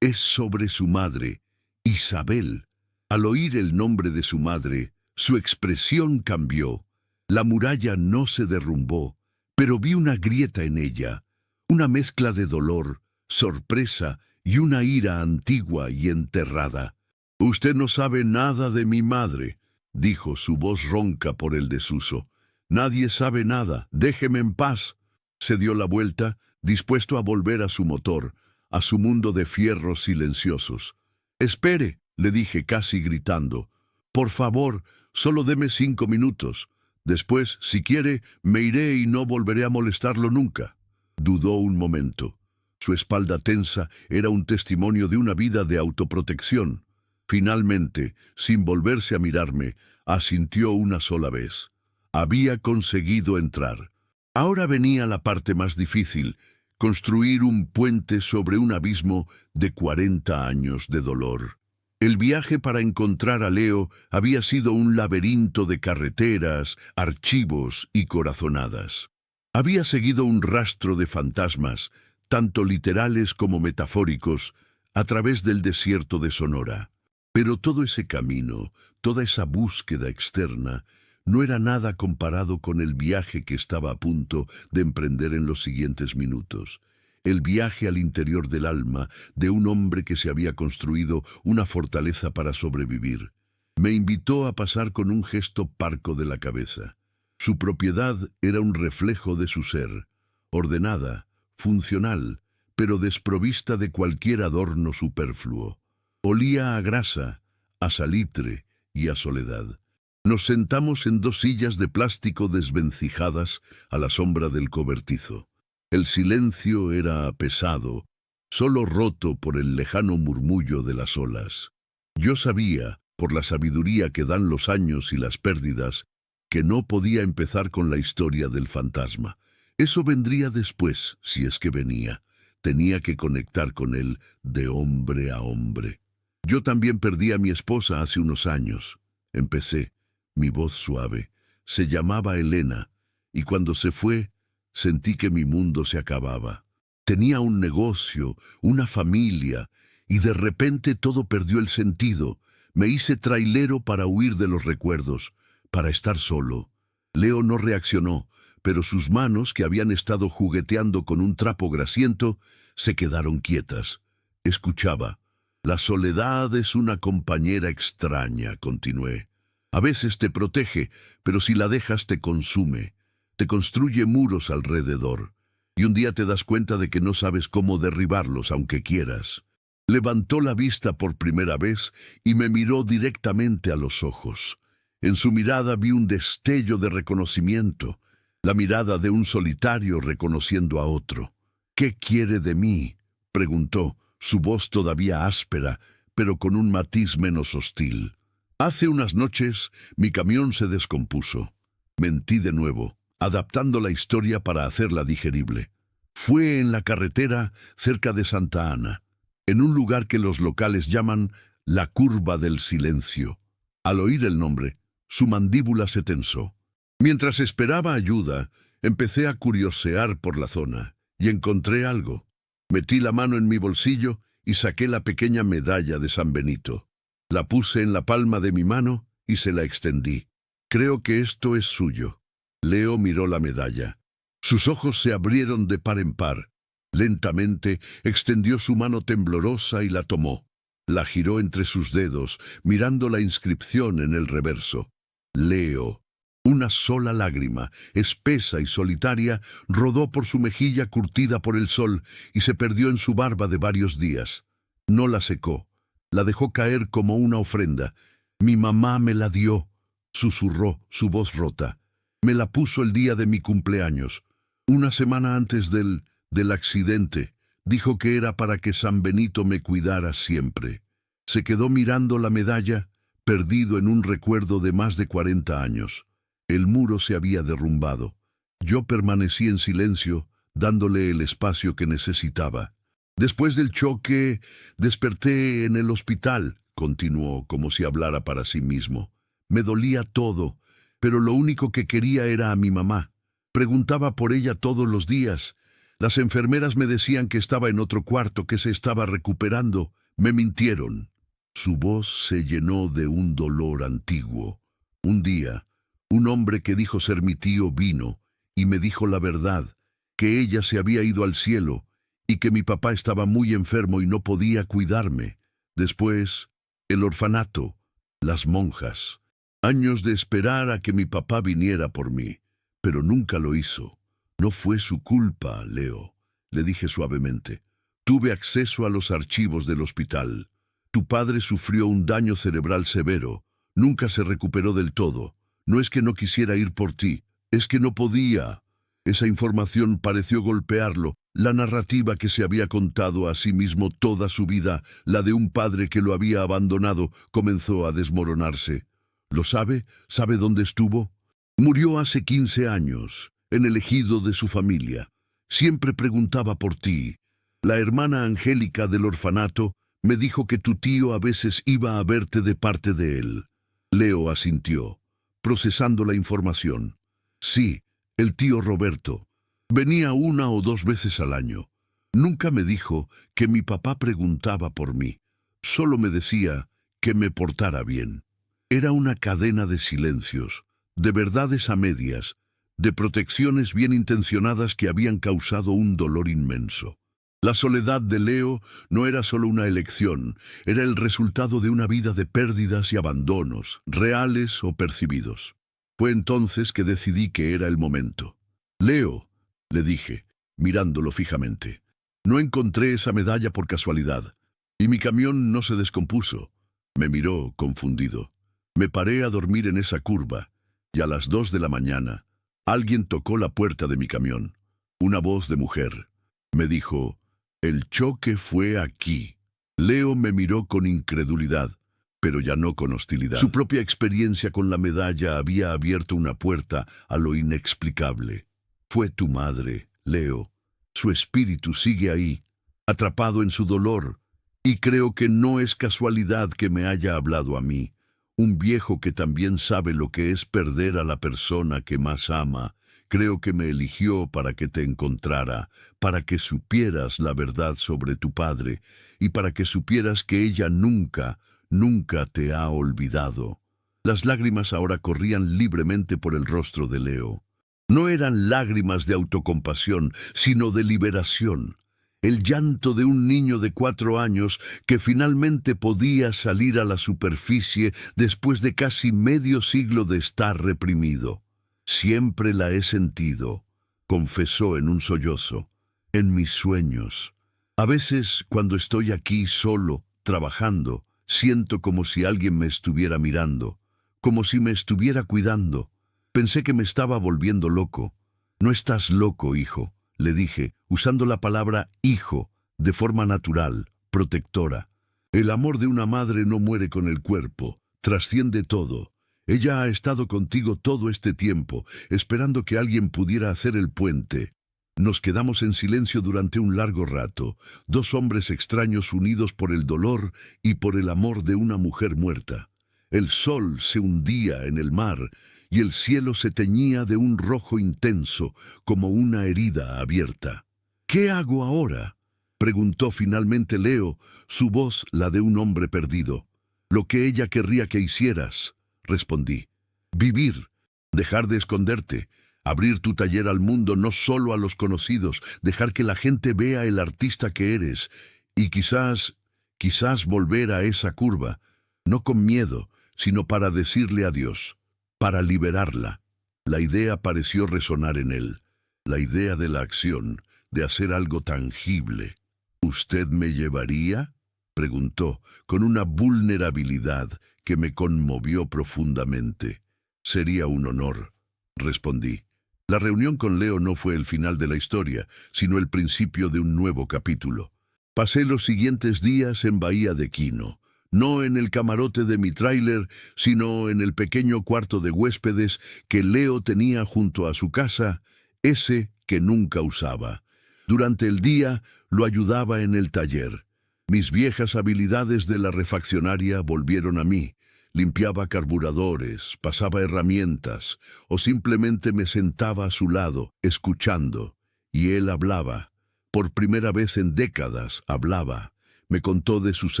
Es sobre su madre, Isabel». Al oír el nombre de su madre, su expresión cambió. La muralla no se derrumbó, pero vi una grieta en ella, una mezcla de dolor, sorpresa y una ira antigua y enterrada. «Usted no sabe nada de mi madre», dijo, su voz ronca por el desuso. «Nadie sabe nada, déjeme en paz». Se dio la vuelta, dispuesto a volver a su motor, a su mundo de fierros silenciosos. «Espere», le dije casi gritando. «Por favor, solo deme 5 minutos. Después, si quiere, me iré y no volveré a molestarlo nunca». Dudó un momento. Su espalda tensa era un testimonio de una vida de autoprotección. Finalmente, sin volverse a mirarme, asintió una sola vez. Había conseguido entrar. Ahora venía la parte más difícil, construir un puente sobre un abismo de 40 años de dolor. El viaje para encontrar a Leo había sido un laberinto de carreteras, archivos y corazonadas. Había seguido un rastro de fantasmas, tanto literales como metafóricos, a través del desierto de Sonora. Pero todo ese camino, toda esa búsqueda externa, no era nada comparado con el viaje que estaba a punto de emprender en los siguientes minutos. El viaje al interior del alma de un hombre que se había construido una fortaleza para sobrevivir. Me invitó a pasar con un gesto parco de la cabeza. Su propiedad era un reflejo de su ser, ordenada, funcional, pero desprovista de cualquier adorno superfluo. Olía a grasa, a salitre y a soledad. Nos sentamos en 2 sillas de plástico desvencijadas a la sombra del cobertizo. El silencio era pesado, solo roto por el lejano murmullo de las olas. Yo sabía, por la sabiduría que dan los años y las pérdidas, que no podía empezar con la historia del fantasma. Eso vendría después, si es que venía. Tenía que conectar con él de hombre a hombre. Yo también perdí a mi esposa hace unos años. Empecé, mi voz suave. Se llamaba Elena, y cuando se fue, sentí que mi mundo se acababa. Tenía un negocio, una familia, y de repente todo perdió el sentido. Me hice trailero para huir de los recuerdos, para estar solo. Leo no reaccionó, pero sus manos, que habían estado jugueteando con un trapo grasiento, se quedaron quietas. Escuchaba. «La soledad es una compañera extraña», continué. «A veces te protege, pero si la dejas te consume. Te construye muros alrededor. Y un día te das cuenta de que no sabes cómo derribarlos, aunque quieras». Levantó la vista por primera vez y me miró directamente a los ojos. En su mirada vi un destello de reconocimiento, la mirada de un solitario reconociendo a otro. «¿Qué quiere de mí?», preguntó, su voz todavía áspera, pero con un matiz menos hostil. «Hace unas noches mi camión se descompuso». Mentí de nuevo, adaptando la historia para hacerla digerible. Fue en la carretera cerca de Santa Ana, en un lugar que los locales llaman la Curva del Silencio. Al oír el nombre, su mandíbula se tensó. Mientras esperaba ayuda, empecé a curiosear por la zona y encontré algo. Metí la mano en mi bolsillo y saqué la pequeña medalla de San Benito. La puse en la palma de mi mano y se la extendí. «Creo que esto es suyo». Leo miró la medalla. Sus ojos se abrieron de par en par. Lentamente extendió su mano temblorosa y la tomó. La giró entre sus dedos, mirando la inscripción en el reverso. Leo. Una sola lágrima, espesa y solitaria, rodó por su mejilla curtida por el sol y se perdió en su barba de varios días. No la secó, la dejó caer como una ofrenda. Mi mamá me la dio, susurró, su voz rota. Me la puso el día de mi cumpleaños, una semana antes del accidente. Dijo que era para que San Benito me cuidara siempre. Se quedó mirando la medalla, perdido en un recuerdo de más de 40 años. El muro se había derrumbado. Yo permanecí en silencio, dándole el espacio que necesitaba. Después del choque, desperté en el hospital, continuó como si hablara para sí mismo. Me dolía todo, pero lo único que quería era a mi mamá. Preguntaba por ella todos los días. Las enfermeras me decían que estaba en otro cuarto, que se estaba recuperando. Me mintieron. Su voz se llenó de un dolor antiguo. Un día, un hombre que dijo ser mi tío vino y me dijo la verdad, que ella se había ido al cielo y que mi papá estaba muy enfermo y no podía cuidarme. Después, el orfanato, las monjas. Años de esperar a que mi papá viniera por mí, pero nunca lo hizo. No fue su culpa, Leo, le dije suavemente. Tuve acceso a los archivos del hospital. Tu padre sufrió un daño cerebral severo. Nunca se recuperó del todo. No es que no quisiera ir por ti, es que no podía. Esa información pareció golpearlo. La narrativa que se había contado a sí mismo toda su vida, la de un padre que lo había abandonado, comenzó a desmoronarse. ¿Lo sabe? ¿Sabe dónde estuvo? Murió hace 15 años, en el ejido de su familia. Siempre preguntaba por ti. La hermana Angélica del orfanato me dijo que tu tío a veces iba a verte de parte de él. Leo asintió, procesando la información. Sí, el tío Roberto. Venía 1 o 2 veces al año. Nunca me dijo que mi papá preguntaba por mí. Solo me decía que me portara bien. Era una cadena de silencios, de verdades a medias, de protecciones bien intencionadas que habían causado un dolor inmenso. La soledad de Leo no era solo una elección, era el resultado de una vida de pérdidas y abandonos, reales o percibidos. Fue entonces que decidí que era el momento. Leo, le dije, mirándolo fijamente, no encontré esa medalla por casualidad, y mi camión no se descompuso. Me miró confundido. Me paré a dormir en esa curva, y a las 2 de la mañana, alguien tocó la puerta de mi camión. Una voz de mujer. Me dijo, el choque fue aquí. Leo me miró con incredulidad, pero ya no con hostilidad. Su propia experiencia con la medalla había abierto una puerta a lo inexplicable. Fue tu madre, Leo. Su espíritu sigue ahí, atrapado en su dolor, y creo que no es casualidad que me haya hablado a mí. Un viejo que también sabe lo que es perder a la persona que más ama. Creo que me eligió para que te encontrara, para que supieras la verdad sobre tu padre, y para que supieras que ella nunca, nunca te ha olvidado. Las lágrimas ahora corrían libremente por el rostro de Leo. No eran lágrimas de autocompasión, sino de liberación. El llanto de un niño de 4 años que finalmente podía salir a la superficie después de casi medio siglo de estar reprimido. Siempre la he sentido, confesó en un sollozo, en mis sueños. A veces, cuando estoy aquí solo, trabajando, siento como si alguien me estuviera mirando, como si me estuviera cuidando. Pensé que me estaba volviendo loco. No estás loco, hijo, le dije, usando la palabra hijo de forma natural, protectora. El amor de una madre no muere con el cuerpo, trasciende todo. Ella ha estado contigo todo este tiempo, esperando que alguien pudiera hacer el puente. Nos quedamos en silencio durante un largo rato, 2 hombres extraños unidos por el dolor y por el amor de una mujer muerta. El sol se hundía en el mar y el cielo se teñía de un rojo intenso, como una herida abierta. ¿Qué hago ahora?, preguntó finalmente Leo, su voz la de un hombre perdido. Lo que ella querría que hicieras, respondí. Vivir, dejar de esconderte, abrir tu taller al mundo, no solo a los conocidos, dejar que la gente vea el artista que eres, y quizás Quizás volver a esa curva, no con miedo, sino para decirle adiós, para liberarla. La idea pareció resonar en él, la idea de la acción, de hacer algo tangible. ¿Usted me llevaría?, preguntó, con una vulnerabilidad que me conmovió profundamente. Sería un honor, respondí. La reunión con Leo no fue el final de la historia, sino el principio de un nuevo capítulo. Pasé los siguientes días en Bahía de Quino, no en el camarote de mi tráiler, sino en el pequeño cuarto de huéspedes que Leo tenía junto a su casa, ese que nunca usaba. Durante el día lo ayudaba en el taller. Mis viejas habilidades de la refaccionaria volvieron a mí. Limpiaba carburadores, pasaba herramientas, o simplemente me sentaba a su lado, escuchando. Y él hablaba. Por primera vez en décadas hablaba. Me contó de sus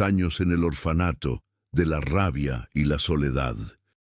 años en el orfanato, de la rabia y la soledad.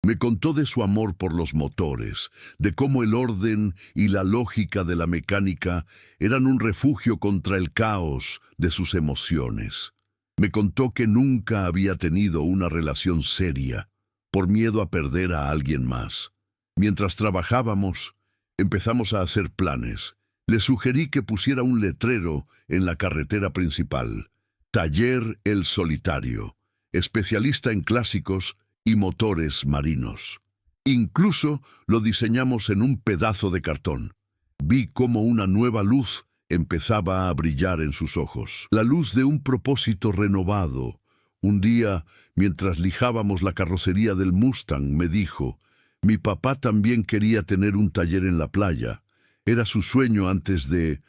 Me contó de su amor por los motores, de cómo el orden y la lógica de la mecánica eran un refugio contra el caos de sus emociones. Me contó que nunca había tenido una relación seria, por miedo a perder a alguien más. Mientras trabajábamos, empezamos a hacer planes. Le sugerí que pusiera un letrero en la carretera principal. Taller El Solitario, especialista en clásicos y motores marinos. Incluso lo diseñamos en un pedazo de cartón. Vi cómo una nueva luz empezaba a brillar en sus ojos. La luz de un propósito renovado. Un día, mientras lijábamos la carrocería del Mustang, me dijo, mi papá también quería tener un taller en la playa. Era su sueño antes de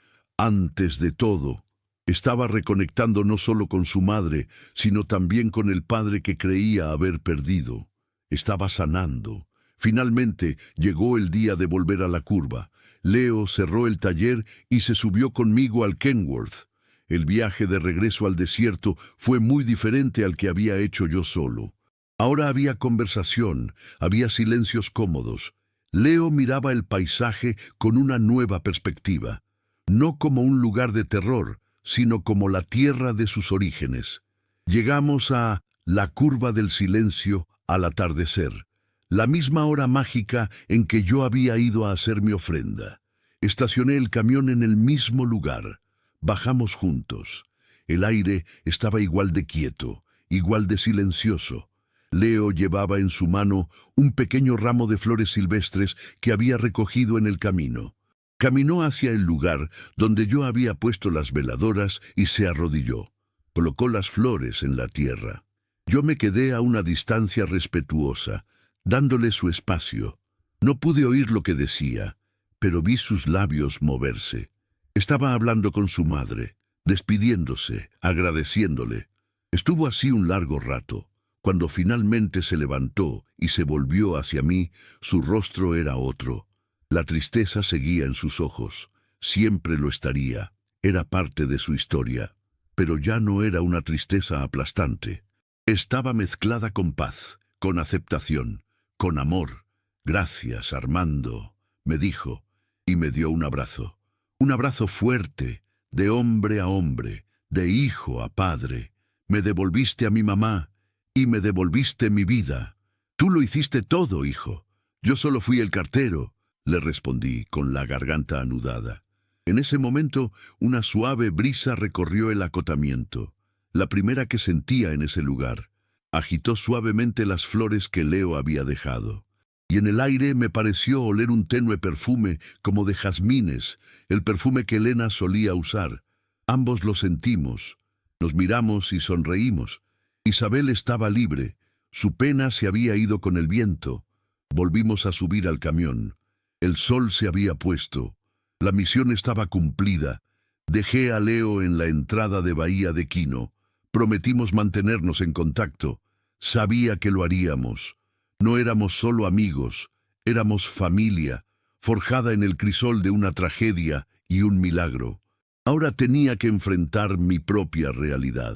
todo. Estaba reconectando no solo con su madre, sino también con el padre que creía haber perdido. Estaba sanando. Finalmente llegó el día de volver a la curva. Leo cerró el taller y se subió conmigo al Kenworth. El viaje de regreso al desierto fue muy diferente al que había hecho yo solo. Ahora había conversación, había silencios cómodos. Leo miraba el paisaje con una nueva perspectiva, no como un lugar de terror, sino como la tierra de sus orígenes. Llegamos a la curva del silencio al atardecer, la misma hora mágica en que yo había ido a hacer mi ofrenda. Estacioné el camión en el mismo lugar. Bajamos juntos. El aire estaba igual de quieto, igual de silencioso. Leo llevaba en su mano un pequeño ramo de flores silvestres que había recogido en el camino. Caminó hacia el lugar donde yo había puesto las veladoras y se arrodilló. Colocó las flores en la tierra. Yo me quedé a una distancia respetuosa, dándole su espacio. No pude oír lo que decía, pero vi sus labios moverse. Estaba hablando con su madre, despidiéndose, agradeciéndole. Estuvo así un largo rato. Cuando finalmente se levantó y se volvió hacia mí, su rostro era otro. La tristeza seguía en sus ojos. Siempre lo estaría. Era parte de su historia. Pero ya no era una tristeza aplastante. Estaba mezclada con paz, con aceptación, con amor. Gracias, Armando, me dijo, y me dio un abrazo. Un abrazo fuerte, de hombre a hombre, de hijo a padre. Me devolviste a mi mamá y me devolviste mi vida. Tú lo hiciste todo, hijo. Yo solo fui el cartero, le respondí con la garganta anudada. En ese momento, una suave brisa recorrió el acotamiento, la primera que sentía en ese lugar. Agitó suavemente las flores que Leo había dejado. Y en el aire me pareció oler un tenue perfume como de jazmines, el perfume que Elena solía usar. Ambos lo sentimos. Nos miramos y sonreímos. Isabel estaba libre. Su pena se había ido con el viento. Volvimos a subir al camión. El sol se había puesto. La misión estaba cumplida. Dejé a Leo en la entrada de Bahía de Quino. Prometimos mantenernos en contacto. Sabía que lo haríamos. No éramos solo amigos, éramos familia, forjada en el crisol de una tragedia y un milagro. Ahora tenía que enfrentar mi propia realidad.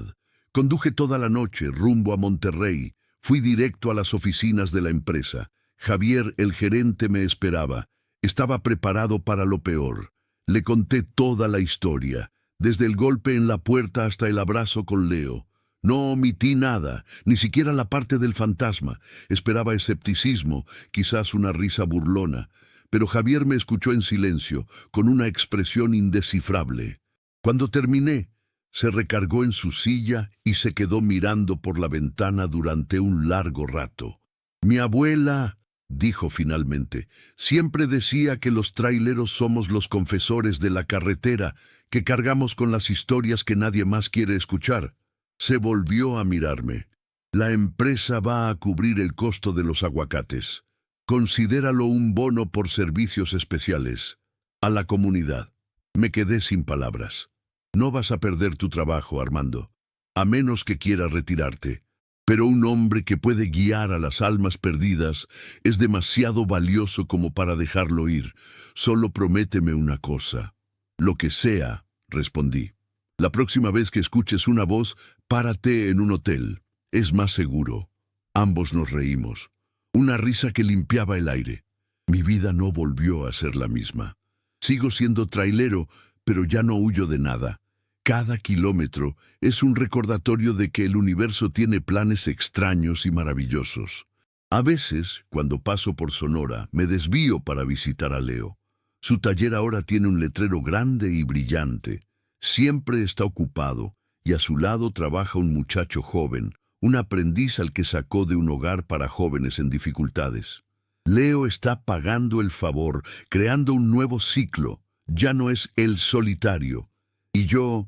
Conduje toda la noche rumbo a Monterrey. Fui directo a las oficinas de la empresa. Javier, el gerente, me esperaba. Estaba preparado para lo peor. Le conté toda la historia, desde el golpe en la puerta hasta el abrazo con Leo. No omití nada, ni siquiera la parte del fantasma. Esperaba escepticismo, quizás una risa burlona. Pero Javier me escuchó en silencio, con una expresión indescifrable. Cuando terminé, se recargó en su silla y se quedó mirando por la ventana durante un largo rato. Mi abuela, dijo finalmente, siempre decía que los traileros somos los confesores de la carretera, que cargamos con las historias que nadie más quiere escuchar. Se volvió a mirarme. La empresa va a cubrir el costo de los aguacates. Considéralo un bono por servicios especiales. A la comunidad. Me quedé sin palabras. No vas a perder tu trabajo, Armando, a menos que quieras retirarte. Pero un hombre que puede guiar a las almas perdidas es demasiado valioso como para dejarlo ir. Solo prométeme una cosa. Lo que sea, respondí. La próxima vez que escuches una voz, párate en un hotel. Es más seguro. Ambos nos reímos. Una risa que limpiaba el aire. Mi vida no volvió a ser la misma. Sigo siendo trailero, pero ya no huyo de nada. Cada kilómetro es un recordatorio de que el universo tiene planes extraños y maravillosos. A veces, cuando paso por Sonora, me desvío para visitar a Leo. Su taller ahora tiene un letrero grande y brillante. Siempre está ocupado, y a su lado trabaja un muchacho joven, un aprendiz al que sacó de un hogar para jóvenes en dificultades. Leo está pagando el favor, creando un nuevo ciclo. Ya no es él solitario. Y yo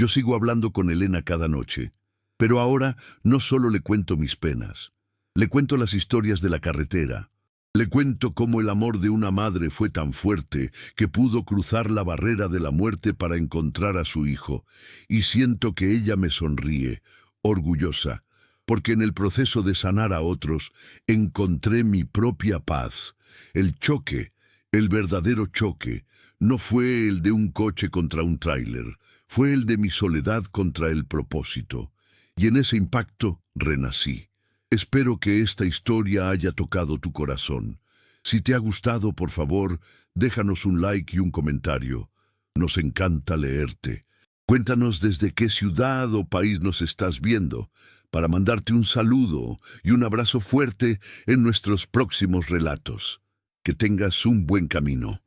sigo hablando con Elena cada noche. Pero ahora no solo le cuento mis penas. Le cuento las historias de la carretera. Le cuento cómo el amor de una madre fue tan fuerte que pudo cruzar la barrera de la muerte para encontrar a su hijo. Y siento que ella me sonríe, orgullosa, porque en el proceso de sanar a otros encontré mi propia paz. El choque, el verdadero choque, no fue el de un coche contra un tráiler, fue el de mi soledad contra el propósito. Y en ese impacto renací. Espero que esta historia haya tocado tu corazón. Si te ha gustado, por favor, déjanos un like y un comentario. Nos encanta leerte. Cuéntanos desde qué ciudad o país nos estás viendo, para mandarte un saludo y un abrazo fuerte en nuestros próximos relatos. Que tengas un buen camino.